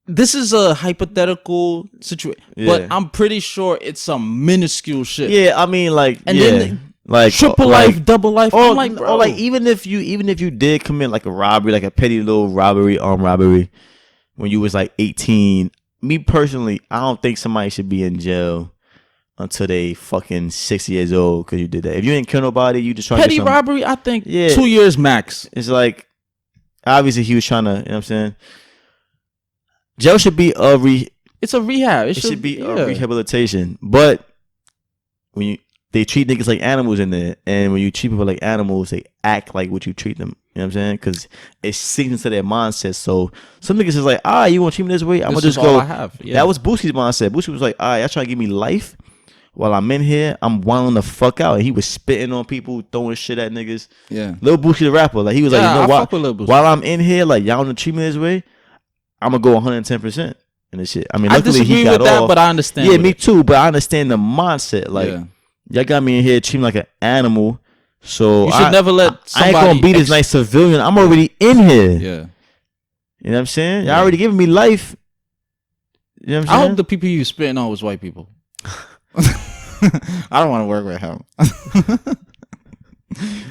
this is a hypothetical situation, but I'm pretty sure it's some minuscule shit. Yeah, I mean, like, and then like triple life, double life. I'm like, bro, like even if you did commit like a robbery, like a petty little robbery, armed robbery, when you was like 18, me personally, I don't think somebody should be in jail until they fucking 6 years old because you did that. If you ain't kill nobody, you just trying petty to robbery. I think 2 years max. It's like obviously he was trying to. You know what I'm saying? Jail should be It's a rehab. It should be a rehabilitation. But when they treat niggas like animals in there, and when you treat people like animals, they act like what you treat them. You know what I'm saying? Because it sinks into their mindset. So some niggas is like, you want to treat me this way? I'm gonna just go. I have. Yeah. That was Boosie's mindset. Boosie was like, y'all trying to give me life. While I'm in here, I'm wilding the fuck out. And he was spitting on people, throwing shit at niggas. Yeah. Lil Boosie the rapper. Like he was like, you know, while I'm in here, like y'all don't treat me this way, I'm gonna go 110% in this shit. I mean, luckily I disagree he got with that, off. but I understand. Yeah, me too. But I understand the mindset. Like y'all got me in here treating like an animal. So you should never let somebody. I ain't gonna be this nice civilian. I'm already in here. Yeah. You know what I'm saying? Y'all already giving me life. You know what I'm saying? I hope the people you spitting on was white people. I don't want to work with him.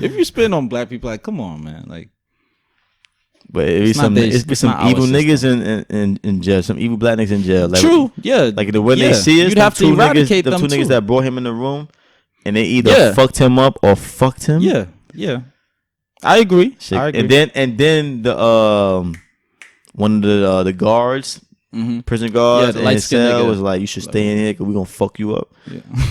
If you spitting on black people, like, come on, man, like. But it's some evil niggas in jail, some evil black niggas in jail. Like, true, yeah. Like when they see us, you'd have to eradicate them. The two too. niggas that brought him in the room, and they either fucked him up or fucked him. Yeah. I agree. And then the one of the guards. Mm-hmm. Prison guards and his cell was like, you should stay in here because we're gonna fuck you up.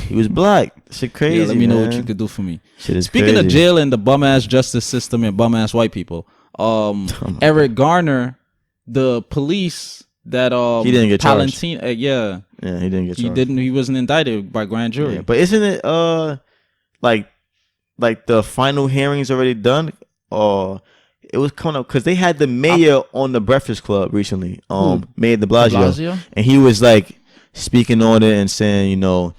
He was black. Shit crazy. Let me know what you could do for me. Speaking of jail and the bum ass justice system and bum ass white people, Eric Garner, the police that he didn't get charged. He didn't get charged. He wasn't indicted by grand jury. Yeah, but isn't it like the final hearings already done, or it was coming up because they had the mayor on the Breakfast Club recently, Mayor DeBlasio, and he was like speaking on it and saying, you know,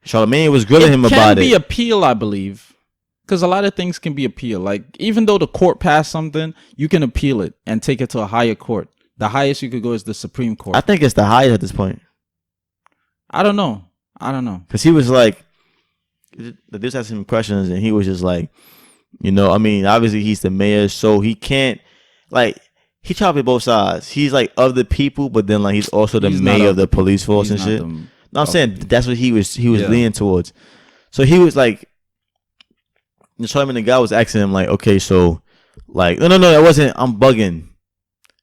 Charlamagne was grilling him about it. It can be appeal, I believe, because a lot of things can be appealed. Like even though the court passed something, you can appeal it and take it to a higher court. The highest you could go is the Supreme Court. I think it's the highest at this point. I don't know because he was like, this had some questions, and he was just like, you know, I mean, obviously he's the mayor, so he can't, like, he tried to be both sides. He's like of the people, but then like he's also the mayor of the police force and shit. No, I'm saying that's what he was leaning towards. So he was like, the guy was asking him like, okay, so like, no, it wasn't. I'm bugging.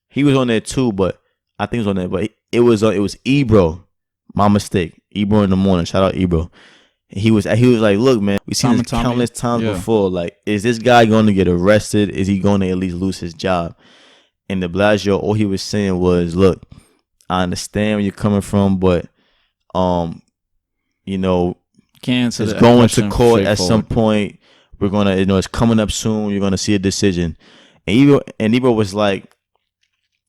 He was on there too, but I think he was on there, but it was Ebro. My mistake. Ebro in the morning. Shout out Ebro. He was like, look, man, we've seen this countless times before. Like, is this guy going to get arrested? Is he going to at least lose his job? And DeBlasio, all he was saying was, look, I understand where you're coming from, but you know, it's going to court at some point. We're gonna, it's coming up soon. You're gonna see a decision. And Ebro was like,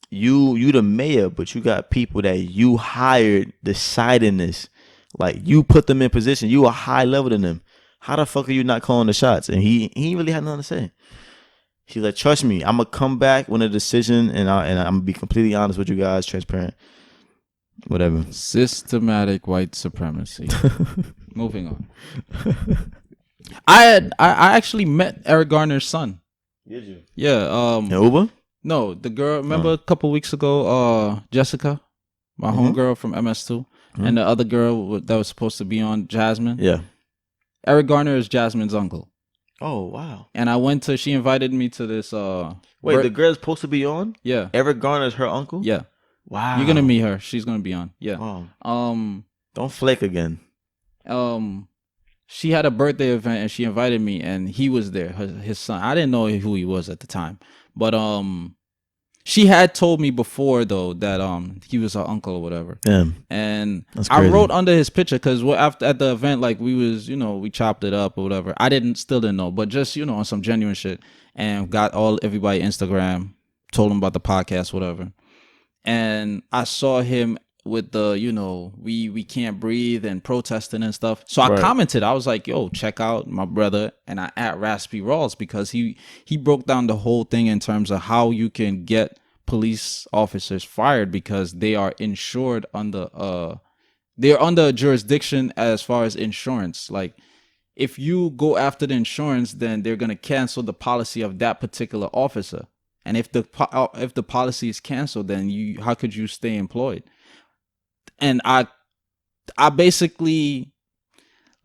you the mayor, but you got people that you hired deciding this. Like, you put them in position. You are high level than them. How the fuck are you not calling the shots? And he really had nothing to say. He's like, trust me, I'm gonna come back with a decision, and I'm gonna be completely honest with you guys, transparent. Whatever. Systematic white supremacy. Moving on. I actually met Eric Garner's son. Did you? Yeah. In Uber? No, the girl. Remember a couple weeks ago, Jessica, my homegirl from MS2, and the other girl that was supposed to be on, Jasmine. Yeah. Eric Garner is Jasmine's uncle. Oh, wow. And she invited me to this. Wait, the girl's supposed to be on? Yeah. Eric Garner's her uncle? Yeah. Wow. You're gonna meet her. She's gonna be on. Yeah. Wow. Don't flake again. She had a birthday event and she invited me, and he was there. His son. I didn't know who he was at the time, but she had told me before though that he was her uncle or whatever. Yeah. And I wrote under his picture because after at the event, like we chopped it up or whatever. I still didn't know, but just on some genuine shit, and got everybody Instagram, told him about the podcast, whatever. And I saw him with the we can't breathe and protesting and stuff. So I commented. I was like, yo, check out my brother, and I at Raspy Rawls, because he broke down the whole thing in terms of how you can get police officers fired because they are insured under they're under a jurisdiction as far as insurance. Like, if you go after the insurance, then they're gonna cancel the policy of that particular officer. And if the policy is canceled, then how could you stay employed? And I basically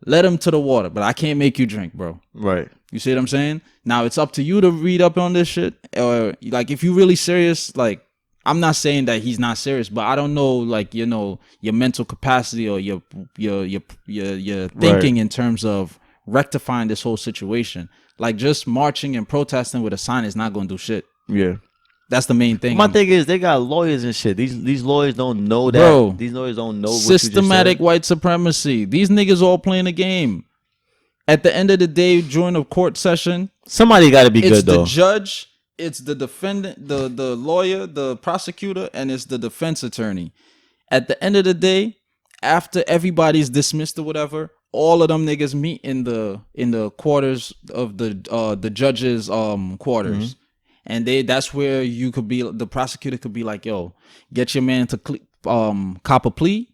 led him to the water, but I can't make you drink, bro. Right. You see what I'm saying? Now it's up to you to read up on this shit, or like if you're really serious. Like, I'm not saying that he's not serious, but I don't know, like, your mental capacity or your thinking in terms of rectifying this whole situation. Like, just marching and protesting with a sign is not going to do shit. Yeah. That's the main thing. My thing is, they got lawyers and shit. These lawyers don't know that. Bro, these lawyers don't know what systematic white supremacy. These niggas all playing a game. At the end of the day, during a court session, somebody got to be good though. It's the judge, it's the defendant, the lawyer, the prosecutor, and it's the defense attorney. At the end of the day, after everybody's dismissed or whatever, all of them niggas meet in the quarters of the judge's quarters. And that's where the prosecutor could be like, yo, get your man to cop a plea,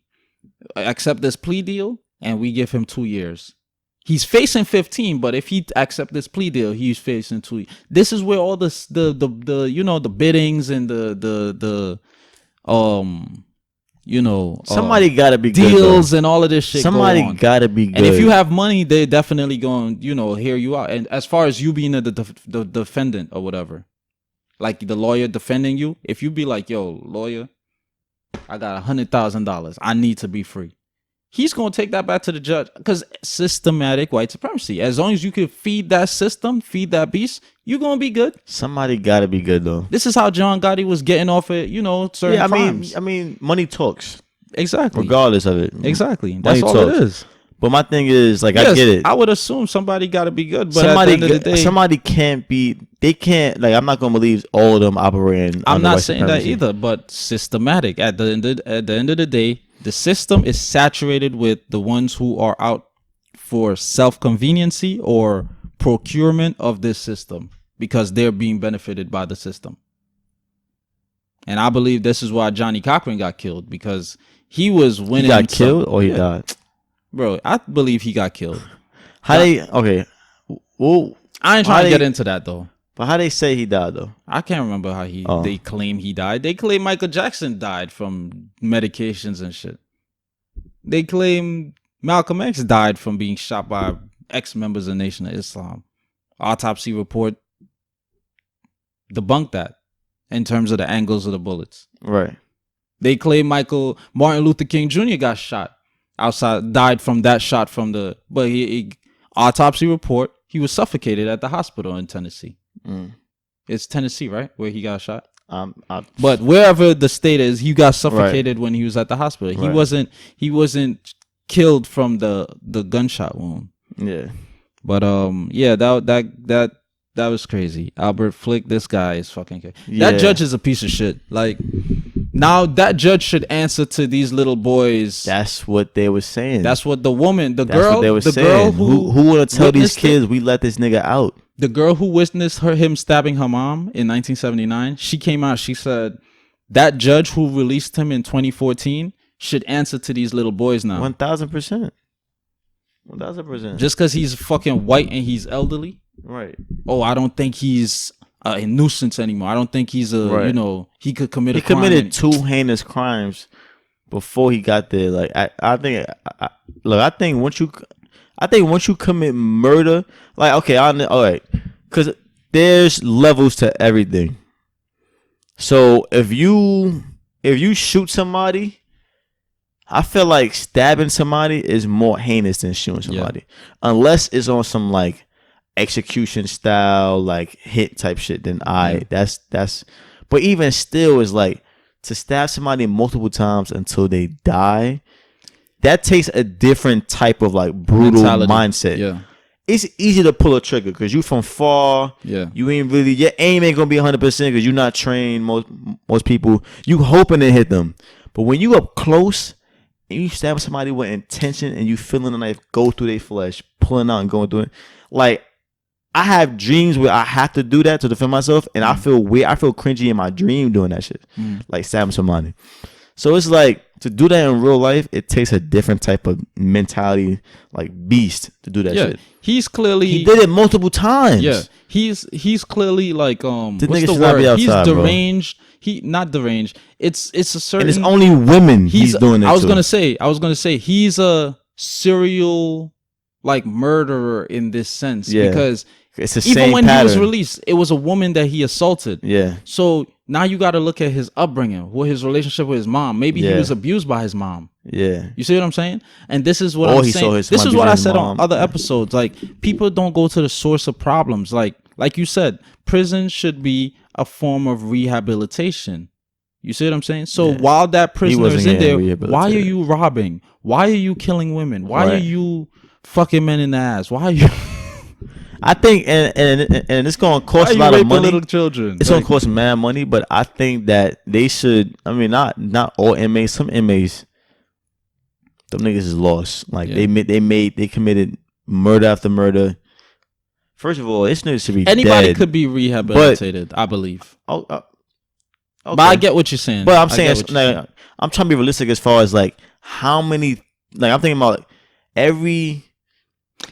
accept this plea deal, and we give him 2 years. He's facing 15, but if he accept this plea deal, he's facing 2 years. This is where all the biddings and somebody gotta be deals good, and all of this shit. Somebody gotta be good. And if you have money, they definitely going hear you out. And as far as you being the defendant or whatever, like the lawyer defending you, if you be like, yo, lawyer, I got $100,000, I need to be free, he's gonna take that back to the judge, because systematic white supremacy. As long as you can feed that system, feed that beast, you're gonna be good. Somebody gotta be good though. This is how John Gotti was getting off it, certain crimes. I mean, money talks. Exactly. Regardless of it. Exactly. That's all it is. But my thing is, like, yes, I get it. I would assume somebody got to be good, but at the end of the day, somebody can't be. They can't. Like, I'm not gonna believe all of them operating. I'm not saying that either, but systematic. At the end of the day, the system is saturated with the ones who are out for self-conveniency or procurement of this system because they're being benefited by the system. And I believe this is why Johnny Cochran got killed, because he was winning. He got killed or he died? Bro, I believe he got killed. Well, I ain't trying to get into that though. But how they say he died though? I can't remember how they claim he died. They claim Michael Jackson died from medications and shit. They claim Malcolm X died from being shot by ex-members of Nation of Islam. Autopsy report debunked that in terms of the angles of the bullets. Right. They claim Martin Luther King Jr. got shot outside, died from that shot but autopsy report, he was suffocated at the hospital in Tennessee. It's Tennessee, right? Where he got shot? But wherever the state is, he got suffocated when he was at the hospital. He wasn't killed from the gunshot wound. Yeah. But that was crazy. Albert Flick, this guy is fucking crazy. Yeah. That judge is a piece of shit. Like, now that judge should answer to these little boys. That's what they were saying. That's what the woman, That's what they were saying. Girl who would tell these kids we let this nigga out? The girl who witnessed him stabbing her mom in 1979, she came out. She said that judge who released him in 2014 should answer to these little boys now. 1,000%. 1,000%. Just because he's fucking white and he's elderly. Right. Oh, I don't think he's a nuisance anymore. I don't think he's he could commit a crime. He committed 2 heinous crimes before he got there. Like, I think once you commit murder, like, okay, all right, because there's levels to everything. So if you shoot somebody, I feel like stabbing somebody is more heinous than shooting somebody, unless it's on some like execution style, like hit type shit. Then that's. But even still, is like to stab somebody multiple times until they die. That takes a different type of like brutal mindset. Yeah, it's easy to pull a trigger because you from far. Yeah, you ain't really, your aim ain't gonna be 100% because you're not trained. Most people, you hoping to hit them, but when you up close and you stab somebody with intention and you feeling the knife go through their flesh, pulling out and going through it, like I have dreams where I have to do that to defend myself, and I feel weird. I feel cringy in my dream doing that shit, like stabbing somebody. So it's like, to do that in real life, it takes a different type of mentality, like beast, to do that shit. He did it multiple times. Yeah, he's clearly like what's the word? Outside, he's deranged. Bro. He not deranged. It's a certain. And it's only women he's doing it. I was gonna say he's a serial like murderer in this sense, because it's the even same when pattern. He was released, it was a woman that he assaulted. Yeah. So now you got to look at his upbringing, what his relationship with his mom. Maybe he was abused by his mom. Yeah. You see what I'm saying? And this is what I'm saying. This is what I said on other episodes. Like, people don't go to the source of problems. Like you said, prison should be a form of rehabilitation. You see what I'm saying? So while that prisoner is in there, why are you robbing? Why are you killing women? Why are you fucking men in the ass? Why are you... I think, and it's going to cost a lot of money. Little children. It's going to cost mad money, but I think that they should. I mean, not all inmates. Some inmates, them niggas is lost. Like they committed murder after murder. First of all, this nigga should be anybody dead. Could be rehabilitated, I believe. Okay. But I get what you're saying. But I'm saying, I'm trying to be realistic as far as like how many. Like, I'm thinking about like every.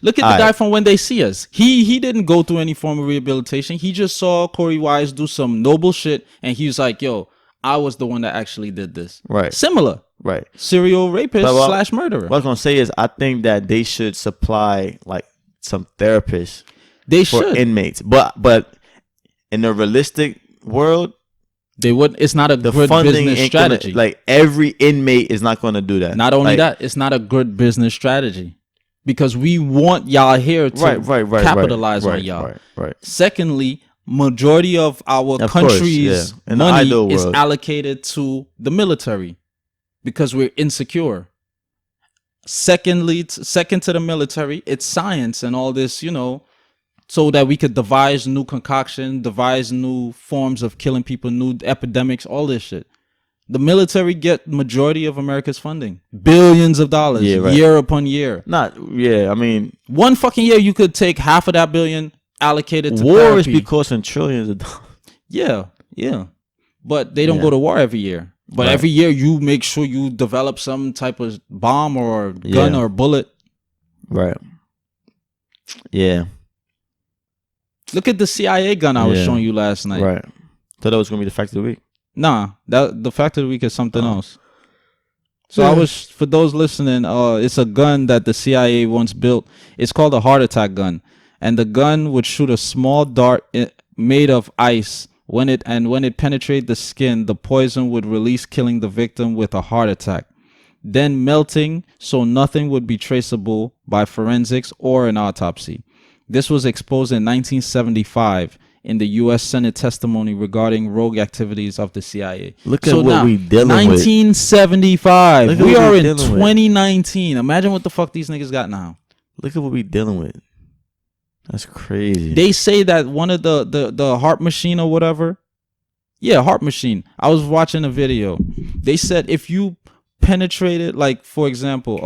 Look at the guy from When They See Us. He didn't go through any form of rehabilitation. He just saw Corey Wise do some noble shit, and he was like, yo, I was the one that actually did this. Right. Similar. Right. Serial rapist / murderer. What I was going to say is, I think that they should supply like some therapists for inmates. But in the realistic world, they wouldn't. It's not a good business strategy. Like, every inmate is not going to do that. Not only that, it's not a good business strategy. Because we want y'all here to capitalize on y'all. Right. Secondly, majority of our country's money is allocated to the military because we're insecure. Second to the military, it's science and all this, so that we could devise new concoction, devise new forms of killing people, new epidemics, all this shit. The military get majority of America's funding. Billions of dollars year upon year. I mean, one fucking year you could take half of that billion, allocate it to war therapy. Is be costing trillions of dollars. Yeah. But they don't go to war every year. But every year you make sure you develop some type of bomb or gun or bullet. Right. Yeah. Look at the CIA gun I was showing you last night. Right. Thought that was going to be the fact of the week. Nah, the fact of the week is something else. So for those listening, it's a gun that the CIA once built. It's called a heart attack gun, and the gun would shoot a small dart made of ice. When it penetrated the skin, the poison would release, killing the victim with a heart attack, then melting so nothing would be traceable by forensics or an autopsy. This was exposed in 1975. in the U.S. Senate testimony regarding rogue activities of the CIA. Look at what we dealing with. 1975. We are in 2019. Imagine what the fuck these niggas got now. Look at what we dealing with. That's crazy. They say that one of the heart machine or whatever. Yeah, heart machine. I was watching a video. They said if you penetrated, like, for example,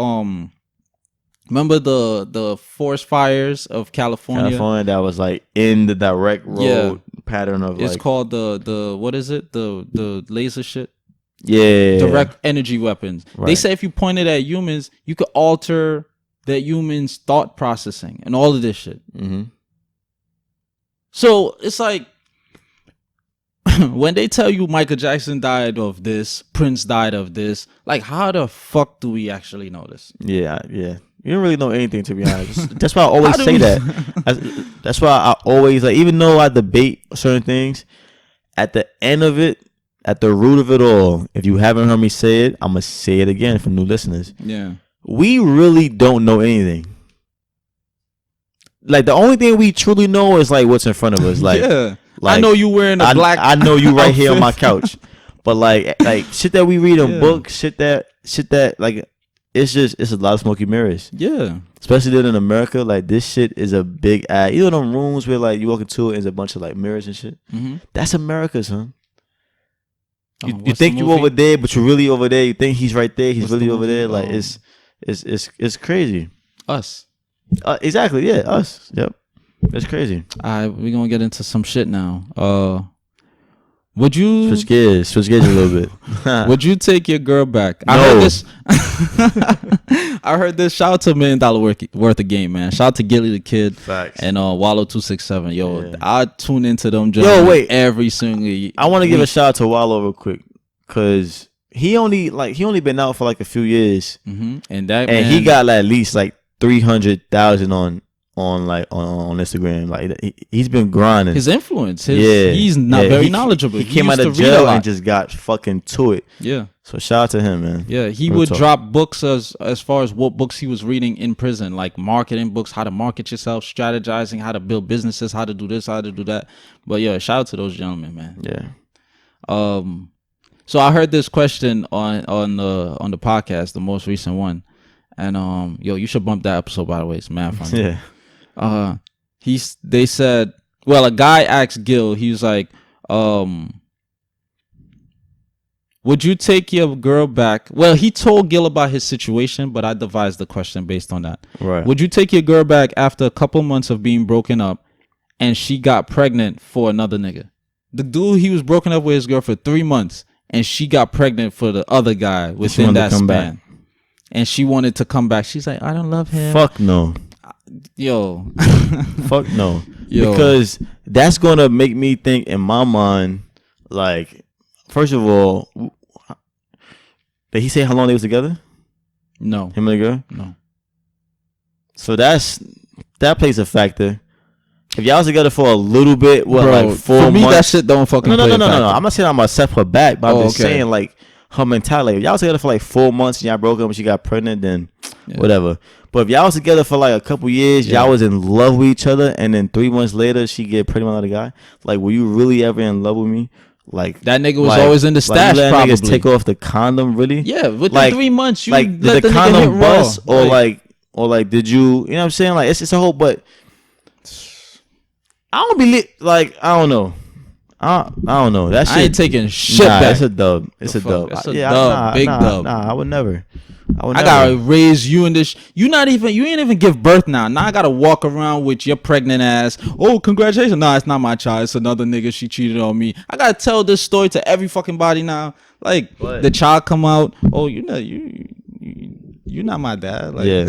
remember the forest fires of California? That was like in the direct road pattern of it's called the what is it? The laser shit? Yeah. Direct energy weapons. Right. They say if you pointed at humans, you could alter that humans' thought processing and all of this shit. Mm-hmm. So it's like when they tell you Michael Jackson died of this, Prince died of this, like how the fuck do we actually know this? Yeah. You don't really know anything, to be honest. That's why I always say that. That's why I always, like, even though I debate certain things, at the end of it, at the root of it all, if you haven't heard me say it, I'm gonna say it again for new listeners. Yeah. We really don't know anything. Like, the only thing we truly know is like what's in front of us. Like, yeah. Like, I know you wearing a black. I know you right here on my couch. But like shit that we read in books, shit that like it's a lot of smoky mirrors. Yeah. Especially then in America, like this shit is a big ass. You know them rooms where like you walk into it and there's a bunch of like mirrors and shit. Mm-hmm. That's America, son. You think you over there, but you're really over there. You think he's right there, he's really over there. Like it's crazy. Us. Exactly. Yeah. Us. Yep. It's crazy. All right, we're gonna get into some shit now. Would you switch gears a little bit? Would you take your girl back? No. I heard this. I heard this. Shout out to $1 million worth of game, man. Shout out to Gilly the Kid. Facts. And Wallow 267. Yo, yeah. I tune into them. Wait. Every single. I want to give a shout out to Wallow real quick, cause he only been out for like a few years, mm-hmm. and he got like at least like 300,000 on Instagram. Like he's been grinding. His influence. He's not very knowledgeable. He came out of jail and just got fucking to it. Yeah. So shout out to him, man. Yeah, he would drop books as far as what books he was reading in prison, like marketing books, how to market yourself, strategizing, how to build businesses, how to do this, how to do that. But yeah, shout out to those gentlemen, man. Yeah. So I heard this question on the podcast, the most recent one, and you should bump that episode, by the way. It's mad funny. Yeah. They said, well, a guy asked Gil, he was like, would you take your girl back? Well, he told Gil about his situation, but I devised the question based on that. Right. Would you take your girl back after a couple months of being broken up and she got pregnant for another nigga? The dude, he was broken up with his girl for 3 months and she got pregnant for the other guy within that span. Back. And she wanted to come back. She's like, I don't love him. Fuck no. Yo. Fuck no. Yo. Because that's going to make me think in my mind, like, first of all, did he say how long they was together? No. Him and the girl? No. So that plays a factor. If y'all was together for a little bit, what, bro, like 4 months? For me, that shit don't fucking play a factor. No. I'm not saying I'm going to set her back, but I'm just saying, like, her mentality. If y'all was together for like 4 months and y'all broke up and she got pregnant, then whatever. But if y'all was together for like a couple years, y'all was in love with each other, and then 3 months later she get pregnant with another guy, like, were you really ever in love with me? Like, that nigga was always in the stash. Like, probably niggas take off the condom, really? Yeah, within 3 months, you like, let did the condom hit bust, raw. or like, did you know what I'm saying? Like, it's a whole, but I don't believe, like, I don't know. I don't know. That shit, I ain't taking shit back. It's a dub. It's a dub. It's a dub. Big dub. Nah, I would never. I gotta raise you in this. You ain't even give birth now. Now I gotta walk around with your pregnant ass. Oh, congratulations. Nah, it's not my child. It's another nigga. She cheated on me. I gotta tell this story to every fucking body now. Like, what? The child come out. Oh, you're not my dad. Like, yeah.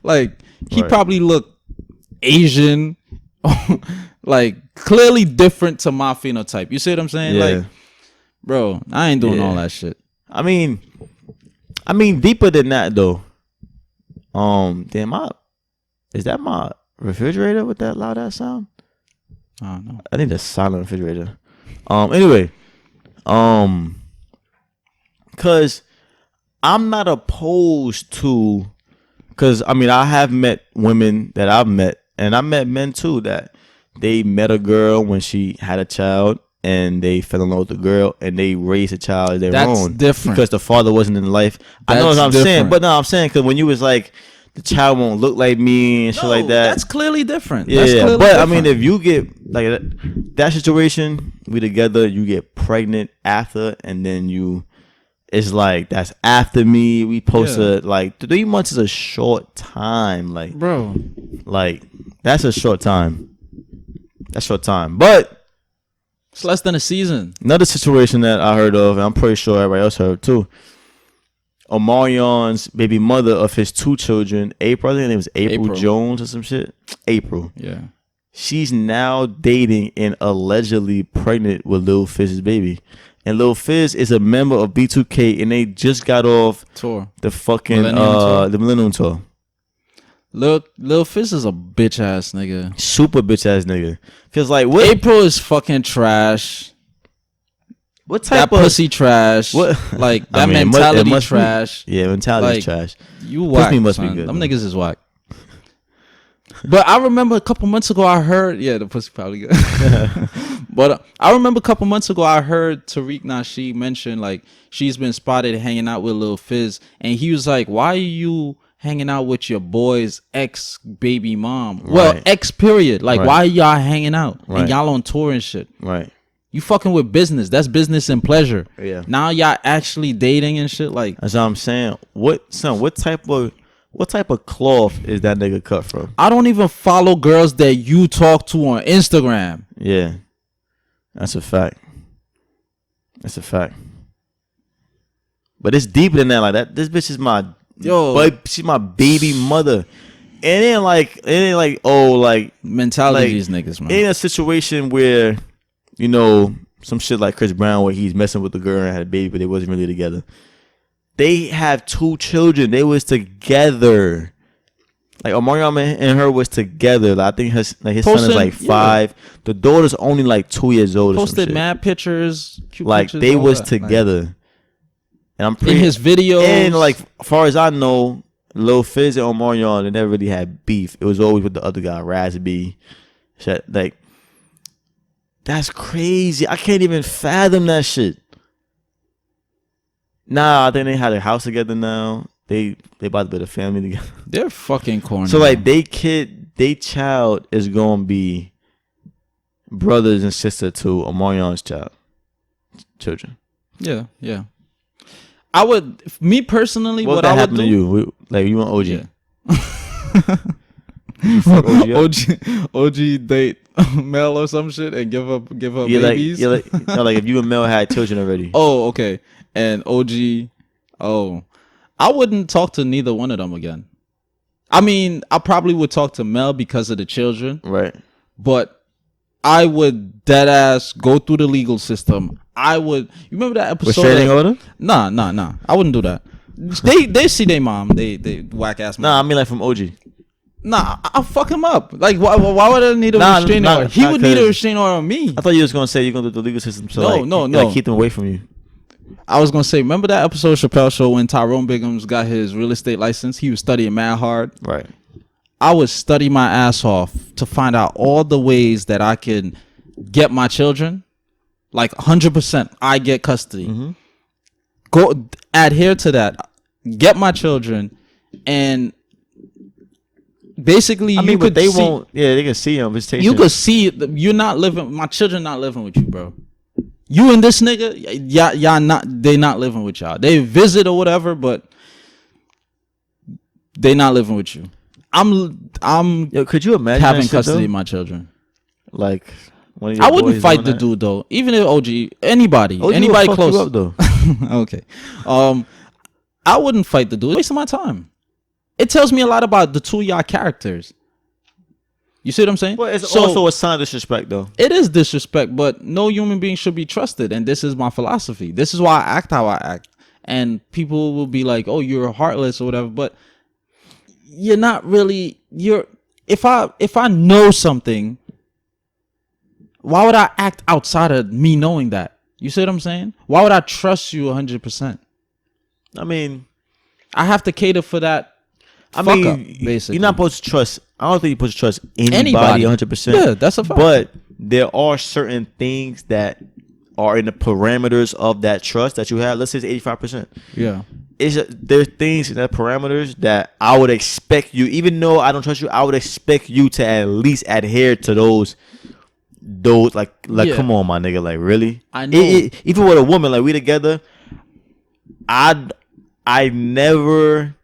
Like, he probably looked Asian. Like, clearly different to my phenotype. You see what I'm saying? Yeah. Like, bro, I ain't doing all that shit. I mean, deeper than that though. Is that my refrigerator with that loud ass sound? I don't know. I think that's silent refrigerator. Anyway, cause I'm not opposed to, cause I mean I have met women that I've met, and I met men too that they met a girl when she had a child, and they fell in love with the girl, and they raised a child as their own. That's different because the father wasn't in life. I know what I'm saying, but no, I'm saying because when you was like, the child won't look like me and shit like that. That's clearly different. Yeah, that's clearly but different. I mean, if you get like that situation, we together, you get pregnant after, and then it's like that's after me. We post like 3 months is a short time, like bro, like that's a short time. That's short time, but. It's less than a season. Another situation that I heard of, and I'm pretty sure everybody else heard too. Omarion's baby mother of his 2 children, April, I think it was April Jones or some shit. April. Yeah. She's now dating and allegedly pregnant with Lil Fizz's baby. And Lil Fizz is a member of B2K, and they just got off the fucking the Millennium Tour. Lil Fizz is a bitch ass nigga. Super bitch ass nigga. Cause like what April is fucking trash. What type that of pussy trash? What like that mentality trash? Yeah, mentality trash. You whack. Must be good. Them niggas is whack. But I remember a couple months ago I heard the pussy probably good. But I remember a couple months ago I heard Tariq Nasheed mention like she's been spotted hanging out with Lil Fizz, and he was like, "Why are you hanging out with your boy's ex baby mom?" Right. Well, ex period. Like, why are y'all hanging out and y'all on tour and shit? Right. You fucking with business. That's business and pleasure. Yeah. Now y'all actually dating and shit. Like that's what I'm saying. What type of cloth is that nigga cut from? I don't even follow girls that you talk to on Instagram. Yeah. That's a fact. That's a fact. But it's deeper than that. Like that. This bitch is my she's my baby mother. It ain't like mentality these niggas, man. It ain't a situation where, you know, some shit like Chris Brown where he's messing with the girl and had a baby, but they wasn't really together. They have 2 children. They was together. Like Omarion and her was together. Like, I think his son is like 5. Yeah. The daughter's only like 2 years old. Posted mad pictures. Cute like pictures, they was that. together. Like, and I'm pretty in his videos. And like as far as I know, Lil Fizz and Omarion, they never really had beef. It was always with the other guy, Razby. Shit, like that's crazy. I can't even fathom that shit. Nah, I think they had a house together now. They about to build a family together. They're fucking corny. So like they child is gonna be brothers and sister to Omarion's children. Yeah, yeah. I would, me personally, what I would happen do, to you? Like you want OG? Yeah. OG date Mel or some shit and give up babies. Like if you and Mel had children already. Oh, okay. And OG, I wouldn't talk to neither one of them again. I mean, I probably would talk to Mel because of the children, right? But I would dead ass go through the legal system. I would. You remember that episode? Restraining order? Nah. I wouldn't do that. They see their mom. They whack ass mom. Nah, I mean like from OG. Nah, I'll fuck him up. Like, why would I need a restraining order? He would need a restraining order on me. I thought you was gonna say you're gonna do the legal system. So no. Like, keep them away from you. I was gonna say, remember that episode of Chappelle Show when Tyrone Biggums got his real estate license? He was studying mad hard. Right. I would study my ass off to find out all the ways that I can get my children. Like 100%, I get custody. Mm-hmm. Go adhere to that. Get my children, and basically, I mean, but they won't. Yeah, they can see them. You could see you're not living. My children not living with you, bro. You and this nigga, y'all not. They not living with y'all. They visit or whatever, but they not living with you. I'm. Yo, could you imagine having custody of my children? Like. I wouldn't fight the dude though, even if OG, anybody close. Up, though. Okay, I wouldn't fight the dude. Wasting my time. It tells me a lot about the 2 of y'all characters. You see what I'm saying? But it's also a sign of disrespect, though. It is disrespect, but no human being should be trusted, and this is my philosophy. This is why I act how I act, and people will be like, "Oh, you're heartless" or whatever, but you're not really. If I know something. Why would I act outside of me knowing that? You see what I'm saying? Why would I trust you 100%? I mean, I have to cater for that. Basically, you're not supposed to trust I don't think you put trust anybody 100%. Yeah, that's a fact. But there are certain things that are in the parameters of that trust that you have. Let's say it's 85%. Yeah. There's things in that parameters that I would expect you, even though I don't trust you, I would expect you to at least adhere to those like yeah. Come on, my nigga, like really? I know. Even with a woman, like we together, I never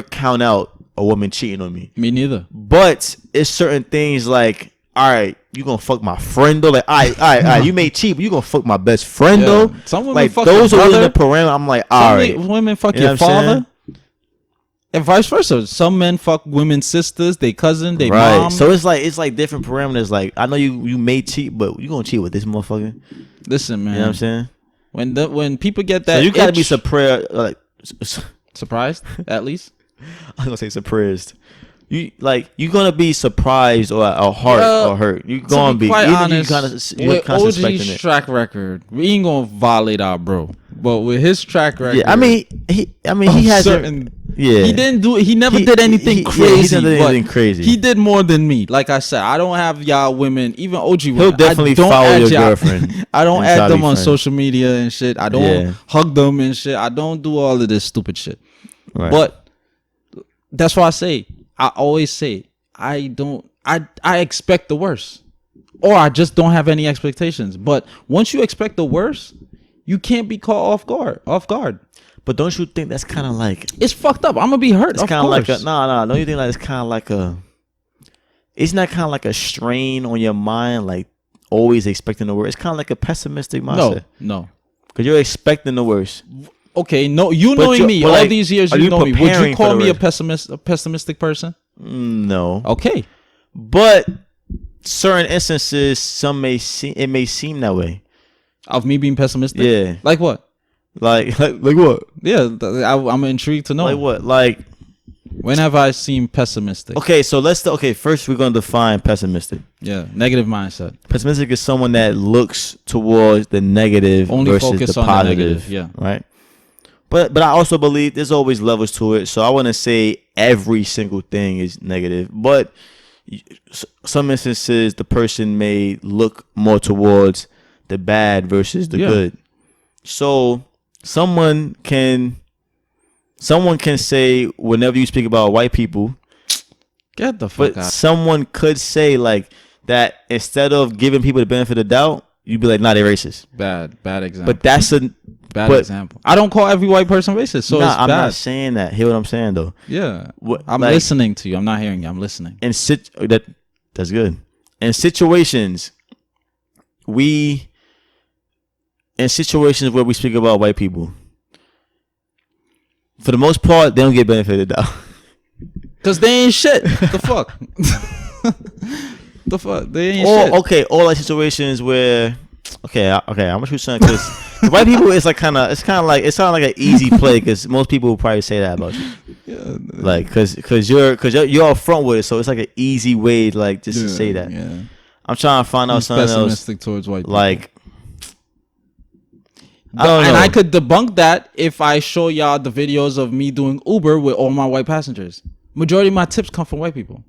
count out a woman cheating on me. Me neither. But it's certain things like, all right, you gonna fuck my friend though? Like, all right, you may cheat, but you gonna fuck my best friend though? Some women like fuck those your are brother. in the parameter. I'm like, all right. Women fuck your father. And vice versa. Some men fuck women's sisters, they cousin, they mom. So it's like different parameters. Like I know you may cheat, but you gonna cheat with this motherfucker. Listen, man. You know what I'm saying? When people get that, so you gotta be surprised at least. I'm gonna say surprised. You gonna be surprised or hurt. You gonna be quite honest. With OG's track record, we ain't gonna violate our bro. But with his track record, yeah, I mean he has certain. Yeah, he didn't do. He never did anything crazy. He did anything crazy. He did more than me. Like I said, I don't have y'all women, even OG women. He'll definitely follow your girlfriend. I don't add them on social media and shit. I don't hug them and shit. I don't do all of this stupid shit. Right. But that's why I always say I expect the worst, or I just don't have any expectations. But once you expect the worst, you can't be caught off guard. But don't you think that's kind of like... It's fucked up. I'm going to be hurt. It's kind of like a... No. Don't you think like it's kind of like a... Isn't that kind of like a strain on your mind? Like always expecting the worst. It's kind of like a pessimistic mindset. No. Because you're expecting the worst. Okay, no. You knowing me all these years, you know me. Would you call me a pessimistic person? No. Okay. But certain instances, it may seem that way. Of me being pessimistic? Yeah. Like what? Like what? Yeah, I'm intrigued to know. Like what? Like when have I seen pessimistic? Okay, so first we're gonna define pessimistic. Yeah, negative mindset. Pessimistic is someone that looks towards the negative only versus focus the on positive. The negative, yeah. Right. But I also believe there's always levels to it. So I wouldn't say every single thing is negative, but some instances the person may look more towards the bad versus the good. So someone can say whenever you speak about white people, get the fuck out. Someone could say like that instead of giving people the benefit of the doubt, you'd be like, nah, they're racist. Bad example. But that's a bad example. I don't call every white person racist, so it's bad. I'm not saying that. Hear what I'm saying though? Yeah. I'm listening to you. I'm not hearing you. I'm listening. That's good. In situations where we speak about white people, for the most part, they don't get benefited out. Because they ain't shit. The fuck? The fuck? They ain't shit. Okay, all like situations where... Okay, I'm gonna shoot something because white people it's kind of like an easy play because most people will probably say that about you. Yeah, like because you're upfront with it, so it's like an easy way to to say that. Yeah, I'm trying to find out something pessimistic towards white people. Like I don't know. And I could debunk that if I show y'all the videos of me doing Uber with all my white passengers. Majority of my tips come from white people.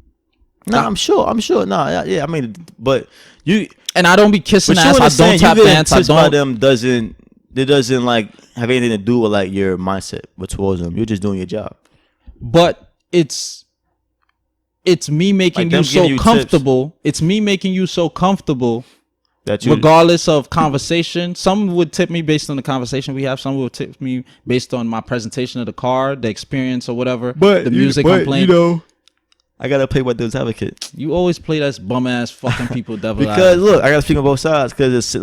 No, I'm sure. No, yeah. I mean, but you and I don't be kissing ass. I don't tap dance. I don't. Them doesn't like have anything to do with like your mindset towards them. You're just doing your job. But it's me making you so comfortable. Tips. It's me making you so comfortable. That regardless of conversation, some would tip me based on the conversation we have. Some would tip me based on my presentation of the car, the experience, or whatever. But the music I'm playing. You know, I gotta play by devil's advocate. You always play that bum ass fucking people devil. Because look, I gotta speak on both sides. Because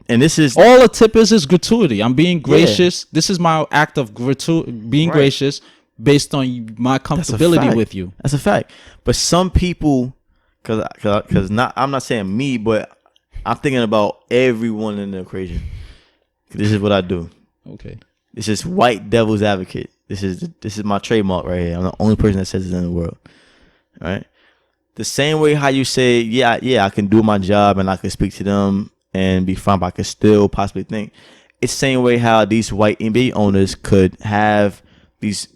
and this is all a tip is gratuity. I'm being gracious. Yeah. This is my act of being gracious based on my comfortability with you. That's a fact. But some people, because I'm not saying me, but I'm thinking about everyone in the equation. This is what I do. Okay. This is white devil's advocate. This is my trademark right here. I'm the only person that says this in the world. All right. The same way how you say, yeah, I can do my job and I can speak to them and be fine, but I can still possibly think. It's the same way how these white NBA owners could have these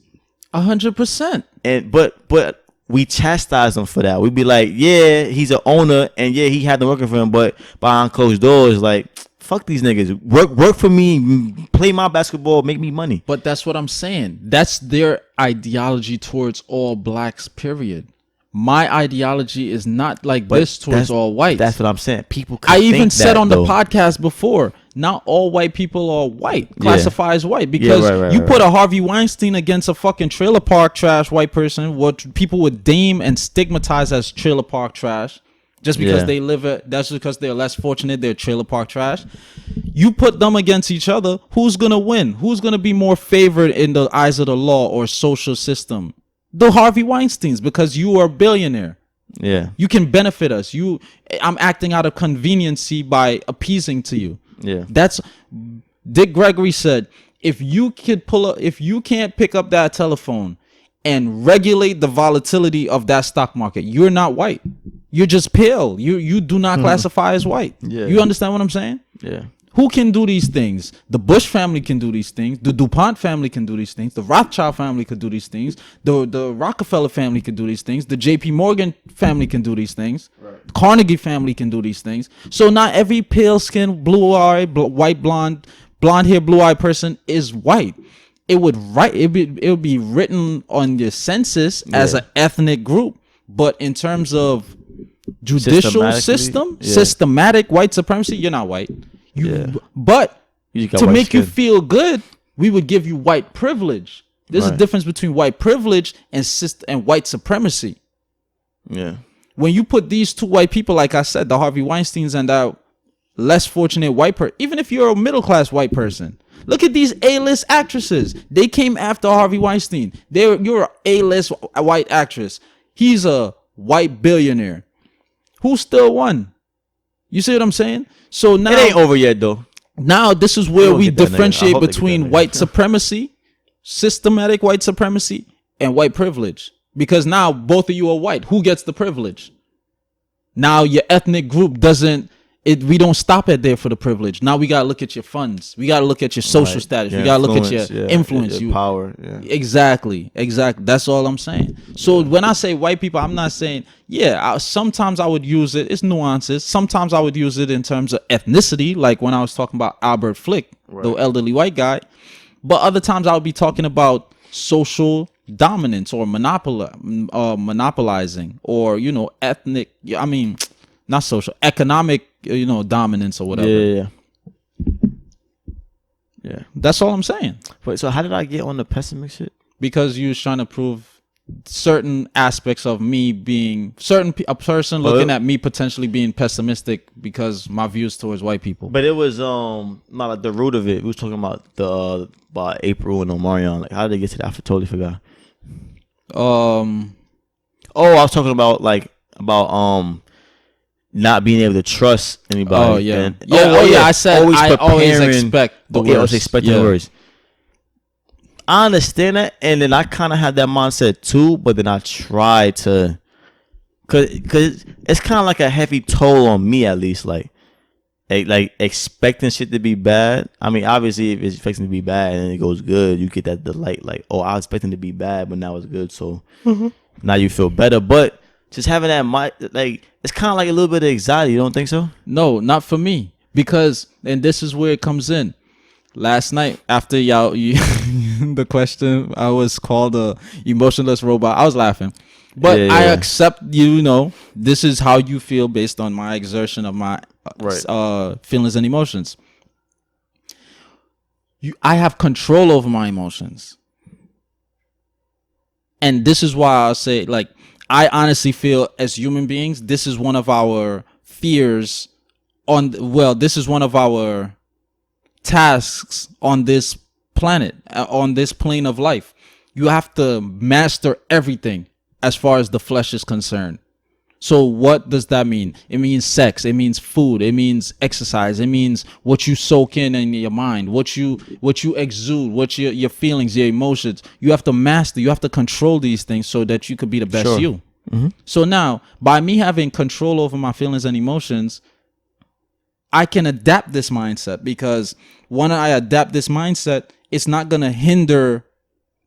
100%. And but we chastise him for that. We'd be like, yeah, he's an owner, and yeah, he had them working for him, but behind closed doors, like, fuck these niggas. Work for me, play my basketball, make me money. But that's what I'm saying. That's their ideology towards all blacks, period. My ideology is not like this towards all whites. That's what I'm saying. People I even said on the podcast before, not all white people are white, classify as white. Because you put a Harvey Weinstein against a fucking trailer park trash white person, what people would deem and stigmatize as trailer park trash, just because they live it, that's because they're less fortunate, they're trailer park trash. You put them against each other, who's gonna win? Who's gonna be more favored in the eyes of the law or social system? The Harvey Weinsteins, because you are a billionaire. Yeah. You can benefit us. I'm acting out of conveniency by appeasing to you. Yeah. That's Dick Gregory said, if you can't pick up that telephone and regulate the volatility of that stock market, you're not white. You're just pale. You do not classify as white. Yeah. You understand what I'm saying? Yeah. Who can do these things? The Bush family can do these things. The DuPont family can do these things. The Rothschild family could do these things. The Rockefeller family can do these things. The JP Morgan family can do these things. Right. The Carnegie family can do these things. So not every pale-skinned, blue-eyed, white, blonde-haired, blue-eyed person is white. It would be written on your census as an ethnic group. But in terms of judicial system, systematic white supremacy, you're not white. But to make you feel good, we would give you white privilege. There's a difference between white privilege and white supremacy. Yeah. When you put these two white people, like I said, the Harvey Weinsteins and that less fortunate white person, even if you're a middle class white person, look at these A-list actresses. They came after Harvey Weinstein. You're an A-list white actress. He's a white billionaire. Who still won? You see what I'm saying? So now it ain't over yet, though. Now this is where we differentiate between white supremacy, systematic white supremacy, and white privilege. Because now both of you are white. Who gets the privilege? Now your ethnic group doesn't. We don't stop it there for the privilege. Now we gotta look at your funds. We gotta look at your social status. We gotta look at your influence, your power. Yeah. Exactly. That's all I'm saying. So when I say white people, I'm not saying sometimes I would use it. It's nuances. Sometimes I would use it in terms of ethnicity, like when I was talking about Albert Flick, the elderly white guy. But other times I would be talking about social dominance or monopolizing, or ethnic. I mean, not social, economic. Dominance or whatever. Yeah. That's all I'm saying. Wait, so how did I get on the pessimistic shit? Because you was trying to prove certain aspects of me being a person looking at me potentially being pessimistic because my views towards white people. But it was not like the root of it. We was talking about about April and Omarion. Like, how did they get to that? I totally forgot. I was talking about not being able to trust anybody. Oh yeah. I said I always expect the worst. I was expecting the worst. I understand that, and then I kind of had that mindset too. But then I tried to, cause it's kind of like a heavy toll on me, at least. Like expecting shit to be bad. I mean, obviously, if it's expecting to be bad and it goes good, you get that delight. Like, oh, I was expecting it to be bad, but now it's good, so now you feel better. But just having that mind, like, it's kind of like a little bit of anxiety. You don't think so? No, not for me. Because, and this is where it comes in. Last night, after the question, I was called a emotionless robot. I was laughing. But I accept, this is how you feel based on my exertion of my feelings and emotions. I have control over my emotions. And this is why I'll say, like, I honestly feel as human beings, this is one of our fears this is one of our tasks on this planet, on this plane of life. You have to master everything as far as the flesh is concerned. So what does that mean? It means sex. It means food. It means exercise. It means what you soak in your mind, what you exude, what your feelings, your emotions. You have to master. You have to control these things so that you could be the best you. Mm-hmm. So now, by me having control over my feelings and emotions, I can adapt this mindset, because when I adapt this mindset, it's not going to hinder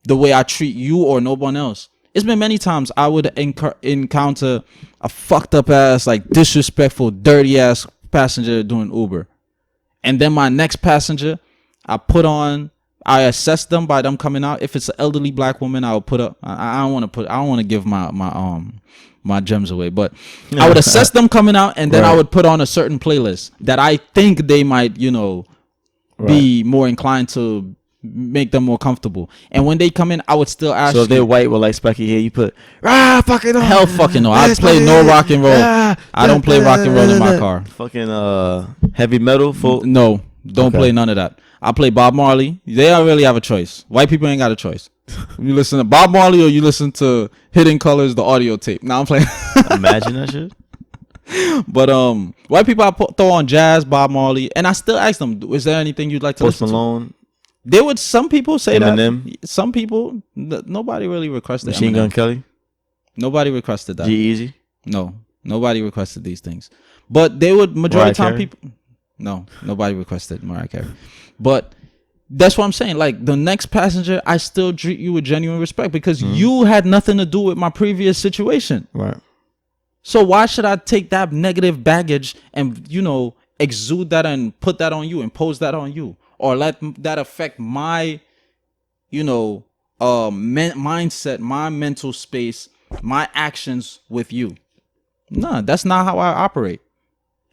the way I treat you or no one else. it's been many times I would encounter a fucked up ass, like disrespectful, dirty ass passenger doing Uber. And then my next passenger, I assess them by them coming out. If it's an elderly black woman, I would put up. I don't want to give my gems away, but I would assess them coming out, and then I would put on a certain playlist that I think they might, be more inclined to make them more comfortable. And when they come in, I would still ask. So if they're white with like specky hair, you put fucking on. Hell fucking no. I play no rock and roll. I don't play rock and roll in my car. Fucking heavy metal. No, don't play none of that. I play Bob Marley. They don't really have a choice. White people ain't got a choice. You listen to Bob Marley or you listen to Hidden Colors, the audio tape. Now I'm playing. Imagine that shit. But white people, I throw on jazz, Bob Marley, and I still ask them, is there anything you'd like to listen to? They would. Some people say Eminem. That. Some people. Nobody really requested. Machine Gun Kelly. Nobody requested that. G-Eazy. No, nobody requested these things. But they would majority of the time people. No, nobody requested Mariah Carey. But that's what I'm saying. Like the next passenger, I still treat you with genuine respect because you had nothing to do with my previous situation. Right. So why should I take that negative baggage and exude that and put that on you, impose that on you? Or let that affect my, mindset, my mental space, my actions with you. No, that's not how I operate.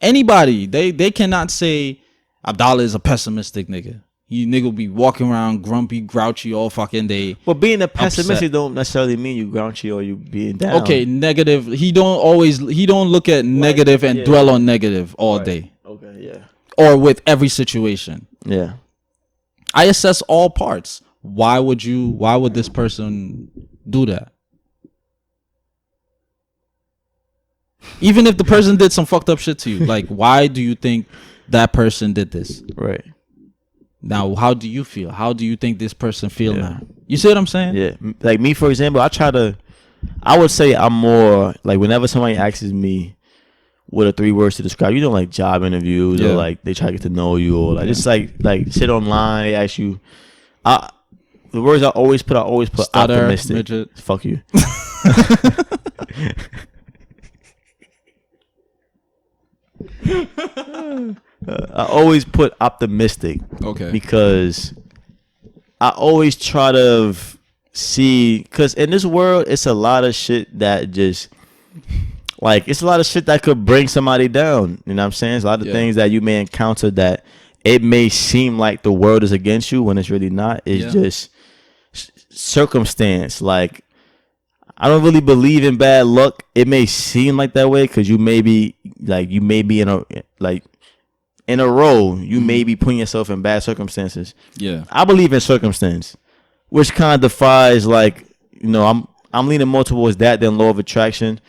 Anybody, they cannot say Abdalla is a pessimistic nigga. You nigga be walking around grumpy, grouchy all fucking day. Well, being a pessimistic don't necessarily mean you grouchy or you being down. Okay, negative. He don't look at negative and dwell on negative all day. Okay, yeah. Or with every situation. Yeah. I assess all parts. Why would this person do that? Even if the person did some fucked up shit to you, like, why do you think that person did this? Right. Now, how do you feel? How do you think this person feel now? You see what I'm saying? Yeah. Like me, for example, I would say I'm more, like, whenever somebody asks me what are 3 words to describe, like job interviews or like they try to get to know you or like just like sit online, they ask you. The words I always put Stutter, optimistic. Midget. Fuck you. I always put optimistic. Okay. Because I always try to see, because in this world, it's a lot of shit that just, like, it's a lot of shit that could bring somebody down. You know what I'm saying? It's a lot of things that you may encounter that it may seem like the world is against you when it's really not. It's just circumstance. Like, I don't really believe in bad luck. It may seem like that way because you may be in a row. You may be putting yourself in bad circumstances. Yeah, I believe in circumstance, which kind of defies, like, I'm leaning more towards that than law of attraction,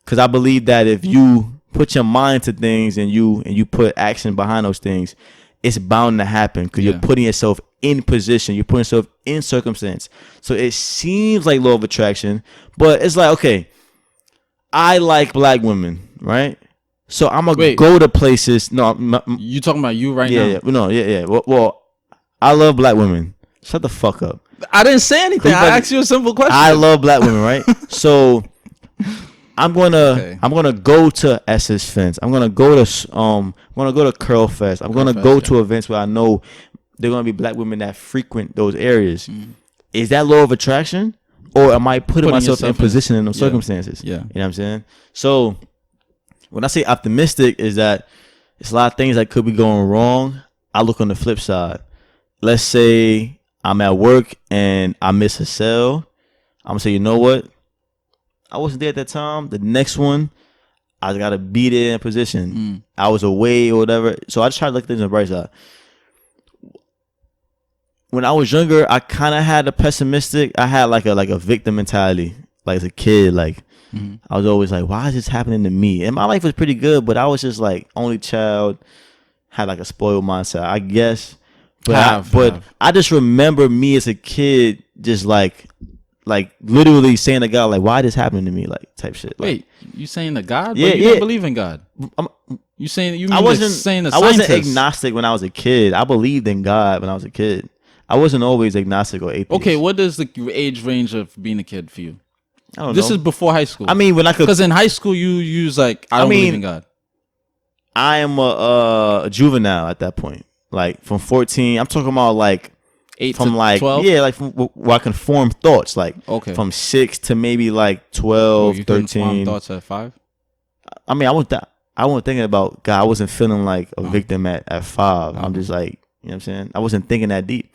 because I believe that if you put your mind to things and you put action behind those things, it's bound to happen because you're putting yourself in position. You're putting yourself in circumstance. So it seems like law of attraction, but it's like, okay, I like black women, right? So I'm going to go to places. No, you talking about you right Yeah. now? Yeah. Well, I love black women. Shut the fuck up. I didn't say anything. I asked you a simple question. I love black women, right? So I'm gonna go to SS Fence. I'm gonna go to Curl Fest. I'm gonna go to events where I know they're gonna be black women that frequent those areas. Is that law of attraction, or am I putting myself in position in those circumstances? Yeah, you know what I'm saying. So when I say optimistic, is that it's a lot of things that could be going wrong. I look on the flip side. Let's say I'm at work and I miss a sale. I'm gonna say, you know what? I wasn't there at that time. The next one, I gotta be there in position. I was away or whatever. So I just try to look at things on the bright side. When I was younger, I kind of had a pessimistic. I had like a victim mentality. Like as a kid, like I was always like, why is this happening to me? And my life was pretty good, but I was just like only child, had like a spoiled mindset, I guess. But I just remember me as a kid, just like literally saying to God, like, why this happening to me, like type shit. Like, wait, you saying to God? Yeah, but you don't believe in God. You saying you? Mean I wasn't agnostic when I was a kid. I believed in God when I was a kid. I wasn't always agnostic or atheist. Okay, what is the age range of being a kid for you? I don't know. This is before high school. I mean, when I could, because in high school you use like I don't believe in God. I am a juvenile at that point. Like from 14, I'm talking about like 8 from to like 12? yeah, like from where I can form thoughts. Like from 6 to maybe like 12, you 13. Form thoughts at 5? I mean, I wasn't thinking about God. I wasn't feeling like a victim at 5. I'm just like, you know what I'm saying? I wasn't thinking that deep.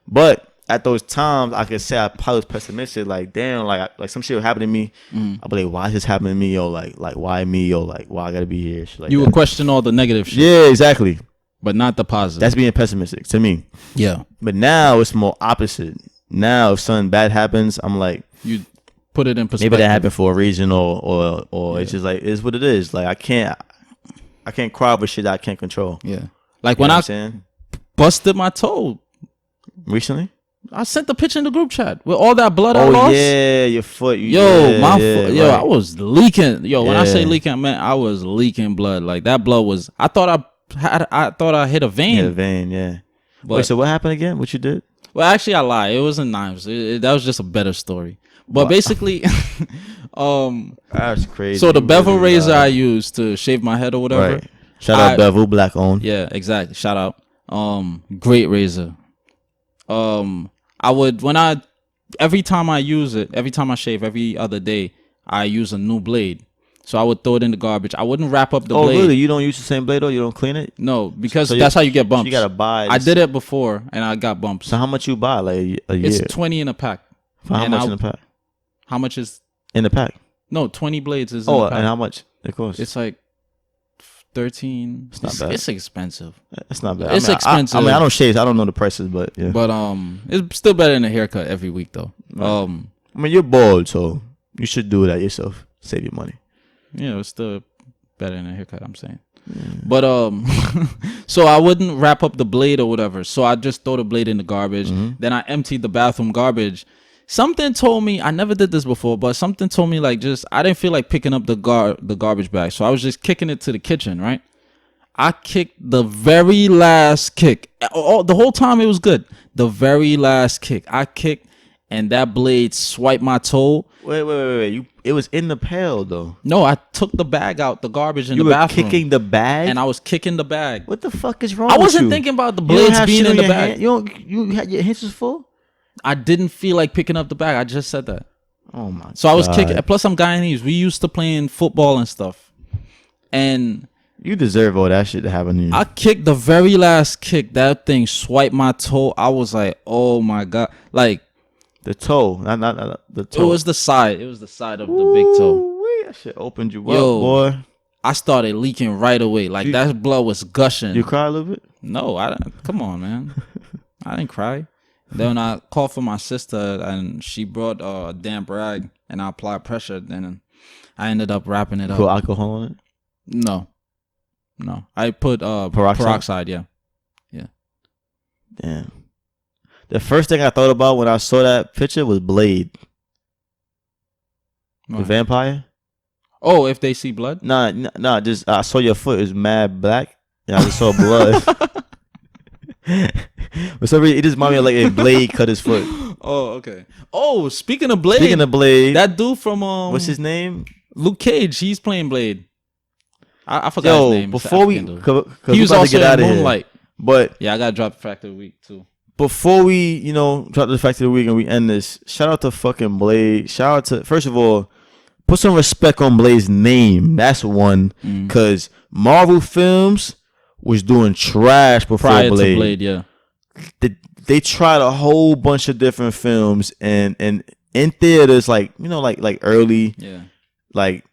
But at those times, I could say I probably was pessimistic. Like, damn, like some shit would happen to me. I'd be like, why is this happening to me? Yo, like why me? Yo, like why I gotta be here? Shit like you would question all the negative shit. Yeah, exactly. But not the positive. That's being pessimistic to me. Yeah. But now it's more opposite. Now if something bad happens, I'm like, you put it in perspective. Maybe that happened for a reason, or it's just like it's what it is. Like I can't cry over shit that I can't control. Yeah. Like when I busted my toe recently. I sent the picture in the group chat with all that blood I lost. Oh yeah, your foot. My foot. Yo, right. I was leaking. Yo, when I say leaking, man, I was leaking blood. Like that blood was. I thought I hit a vein. Hit a vein, yeah. But, wait, so what happened again? What you did? Well, actually, I lied. It wasn't knives. That was just a better story. But basically, that's crazy. So the bevel razor I used to shave my head or whatever. Right. Shout out bevel, black owned. Yeah, exactly. Shout out. Great razor. Every time I use it, every time I shave, every other day, I use a new blade. So I would throw it in the garbage. I wouldn't wrap up the blade. Oh, really? You don't use the same blade, though? You don't clean it? No, because that's how you get bumps. So you gotta buy. I did it before, and I got bumps. So how much you buy, like a year? It's 20 in a pack. For how much in a pack? How much is in the pack? No, 20 blades is. In the pack. And how much it costs? It's like 13. It's not bad. It's expensive. It's not bad. It's expensive. I don't shave. I don't know the prices, but yeah. But it's still better than a haircut every week, though. Right. I mean, you're bald, so you should do that yourself. Save your money. Yeah, it's still better than a haircut, I'm saying. But so I wouldn't wrap up the blade or whatever. So I just throw the blade in the garbage. Then I emptied the bathroom garbage. Something told me, I never did this before, but something told me like I didn't feel like picking up the garbage bag. So I was just kicking it to the kitchen, right? I kicked the very last kick. The whole time it was good. The very last kick. I kicked and that blade swiped my toe. Wait. It was in the pail, though. No, I took the bag out, the garbage in the bathroom. You were kicking the bag? And I was kicking the bag. What the fuck is wrong with you? I wasn't thinking about the blades being in the bag. You had your hands full? I didn't feel like picking up the bag. I just said that. Oh, my God. So I was kicking. Plus, I'm Guyanese. We used to playing football and stuff. And you deserve all that shit to happen to you. I kicked the very last kick. That thing swiped my toe. I was like, oh, my God. Like. The toe, not the toe. It was the side. It was the side of the big toe. That shit opened you up, boy. I started leaking right away. Like that blood was gushing. You cry a little bit? No, I didn't. Come on, man. I didn't cry. Then I called for my sister, and she brought a damp rag, and I applied pressure. Then I ended up wrapping it up. Put alcohol on it? No. I put peroxide. Yeah. Damn. The first thing I thought about when I saw that picture was Blade. The vampire. Oh, if they see blood? Nah. Just I saw your foot. It was mad black, and I just saw blood. For some reason, it just reminded me of like a Blade cut his foot. Oh, okay. Oh, speaking of Blade, that dude from what's his name? Luke Cage. He's playing Blade. I forgot his name. Before he was also in Moonlight. But yeah, I gotta drop the fact of the week too. Before we, drop the fact of the week and we end this, shout out to fucking Blade. Shout out to, first of all, put some respect on Blade's name. That's one. Because Marvel Films was doing trash before Prior Blade. To Blade, yeah. They tried a whole bunch of different films and in theaters, like early, like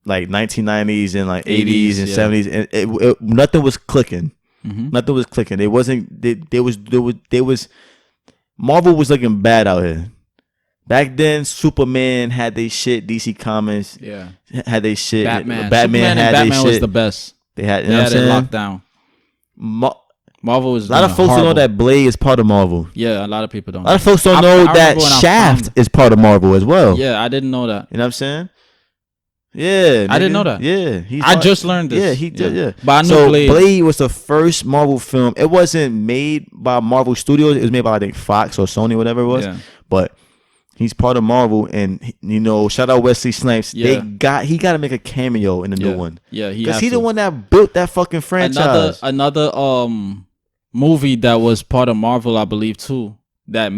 1990s and like 80s and 70s, and it nothing was clicking. Nothing was clicking. They was Marvel was looking bad out here. Back then, Superman had they shit. DC Comics had they shit. Batman was the best. They had it locked down. Marvel was a lot of folks don't know that Blade is part of Marvel. Yeah, a lot of people don't. A lot of folks don't know that Shaft is part of Marvel as well. Yeah, I didn't know that. You know what I'm saying? Yeah, I didn't know that. Yeah, I just learned this. Yeah, he did. Yeah, but I knew Blade was the first Marvel film. It wasn't made by Marvel Studios. It was made by I think Fox or Sony, whatever it was. Yeah. But He's part of Marvel, and you know, shout out Wesley Snipes. Yeah. He got to make a cameo in the new one. Yeah, because he's the one that built that fucking franchise. Another movie that was part of Marvel, I believe too, that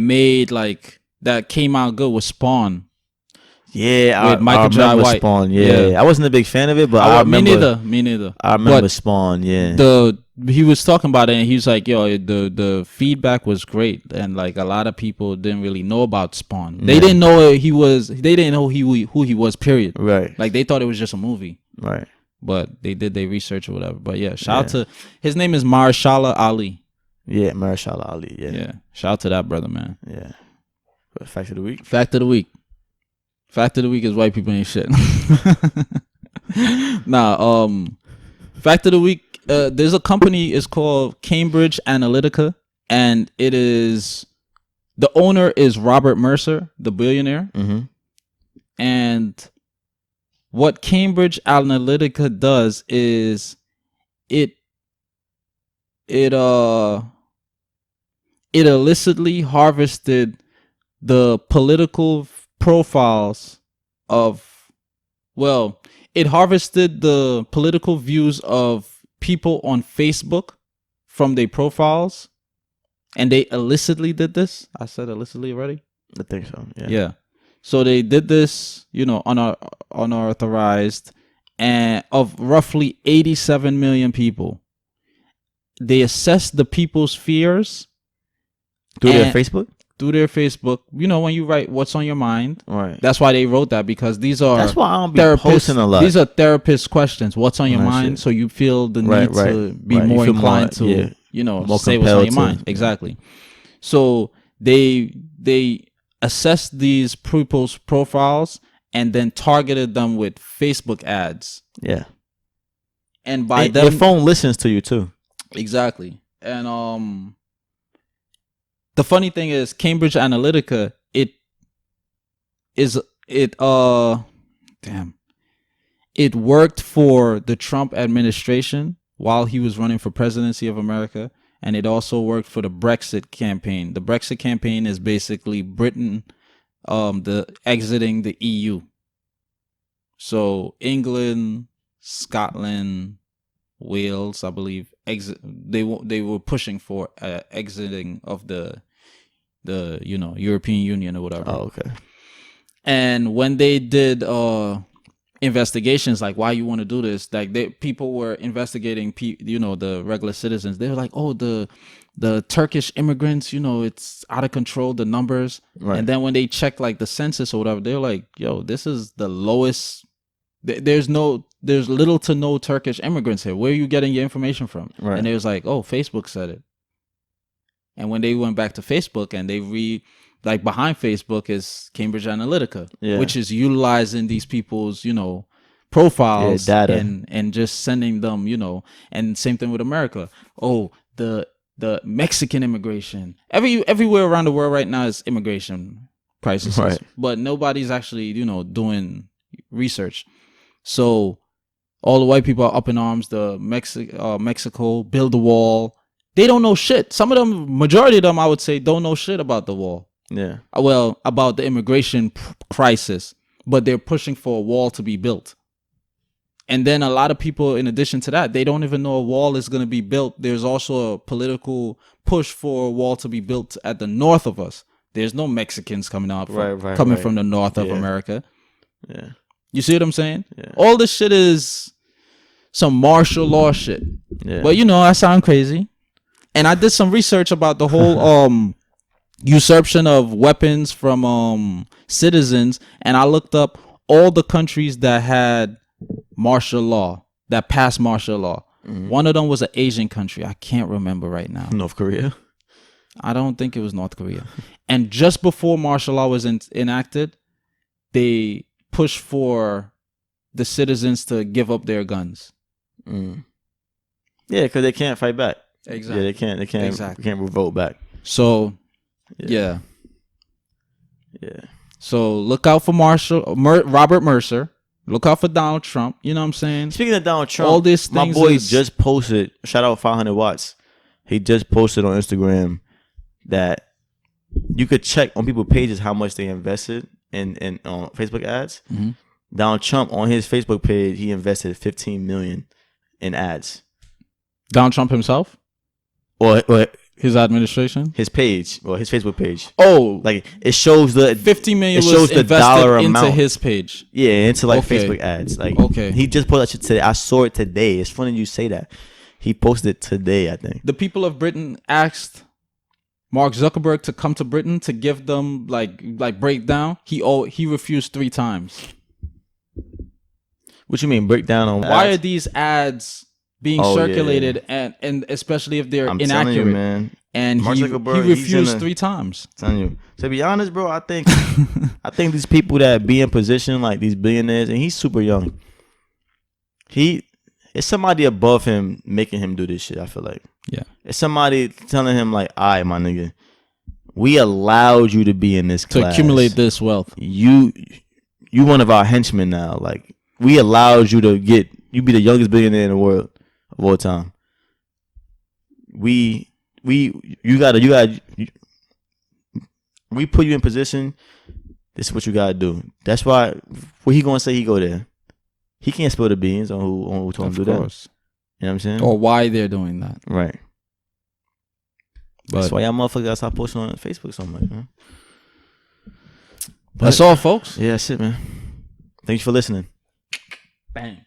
came out good was Spawn. Yeah, with Michael Jai White. Spawn. Yeah, I wasn't a big fan of it, but I remember. Me neither. I remember Spawn. Yeah, he was talking about it, and he was like, "Yo, the feedback was great, and like a lot of people didn't really know about Spawn. They didn't know They didn't know who he was. Period. Right. Like they thought it was just a movie. Right. But they did their research or whatever. But yeah, shout out to his name is Mahershala Ali. Yeah, Mahershala Ali. Yeah. Yeah. Shout out to that brother, man. Yeah. Fact of the week. Fact of the week. Fact of the week is white people ain't shit. Nah, fact of the week. There's a company. It's called Cambridge Analytica, and the owner is Robert Mercer, the billionaire. Mm-hmm. And what Cambridge Analytica does is it illicitly harvested the political profiles it harvested the political views of people on Facebook from their profiles, and they illicitly did this. I said illicitly already? I think so. Yeah. So they did this, unauthorized, and of roughly 87 million people. They assessed the people's fears through their Facebook. Through their Facebook, when you write what's on your mind, right? That's why they wrote that, because these are that's why I don't be posting a lot. These are therapist questions. What's on your mind? Shit. So you feel the need to be more inclined to, say what's on your mind. Exactly. So they assessed these people's profiles and then targeted them with Facebook ads. Yeah. And by your phone listens to you too. Exactly. And the funny thing is, Cambridge Analytica, it worked for the Trump administration while he was running for presidency of America, and it also worked for the Brexit campaign. The Brexit campaign is basically Britain exiting the EU. So England, Scotland, Wales, I believe, they were pushing for exiting of the European Union or whatever. Oh, okay. And when they did investigations, like, why you want to do this, like people were investigating the regular citizens. They were like, oh, the Turkish immigrants, it's out of control, the numbers. Right. And then when they checked like the census or whatever, they're like, yo, this is the lowest. There's little to no Turkish immigrants here. Where are you getting your information from? Right. And it was like, oh, Facebook said it. And when they went back to Facebook and they behind Facebook is Cambridge Analytica, which is utilizing these people's, profiles, data, and just sending them, and same thing with America. Oh, the Mexican immigration. Everywhere around the world right now is immigration crisis. Right. But nobody's actually, doing research. So all the white people are up in arms. The Mexico build the wall. They don't know shit. Some of them, majority of them, I would say, don't know shit about the wall. Yeah. Well, about the immigration crisis, but they're pushing for a wall to be built. And then a lot of people, in addition to that, they don't even know a wall is going to be built. There's also a political push for a wall to be built at the north of us. There's no Mexicans coming out from the north of America. Yeah. You see what I'm saying? Yeah. All this shit is some martial law shit. Yeah. But I sound crazy. And I did some research about the whole usurpation of weapons from citizens, and I looked up all the countries that had martial law, that passed martial law. Mm-hmm. One of them was an Asian country. I can't remember right now. North Korea? I don't think it was North Korea. And just before martial law was enacted, they pushed for the citizens to give up their guns. Mm. Yeah, because they can't fight back. Exactly. Yeah, they can't exactly. Can't revolt back. So, yeah. So look out for Robert Mercer. Look out for Donald Trump. You know what I'm saying? Speaking of Donald Trump, all these things my boy just posted. Shout out 500 watts. He just posted on Instagram that you could check on people's pages how much they invested in Facebook ads. Mm-hmm. Donald Trump on his Facebook page, he invested $15 million in ads. Donald Trump himself, or his administration, his page, or his Facebook page. Oh, like it shows the $50 million it shows was the invested dollar into amount. his page. Yeah, into like Okay. Facebook ads. Like Okay. he just put that shit today. I saw it today. It's funny you say that. He posted it today, I think. The people of Britain asked Mark Zuckerberg to come to Britain to give them like breakdown. He refused 3 times. What you mean breakdown on Why ads? are these ads being Oh, circulated and especially if they're I'm inaccurate? telling you, man. And Mark he Zuckerberg, refused 3 times. I'm telling you. To be honest, bro, I think these people that be in position, like these billionaires, and he's super young. It's somebody above him making him do this shit, I feel like. Yeah. It's somebody telling him like, all right, my nigga, we allowed you to be in this class. To accumulate this wealth. You one of our henchmen now. Like, we allowed you to you be the youngest billionaire in the world of all time. We put you in position. This is what you gotta do. That's why what he gonna say, he go there. He can't spill the beans on who told him to do that. You know what I'm saying? Or why they're doing that. Right. But that's why y'all motherfuckers gotta stop posting on Facebook so much, man. That's all, folks. Yeah, that's it, man. Thanks for listening. Bang.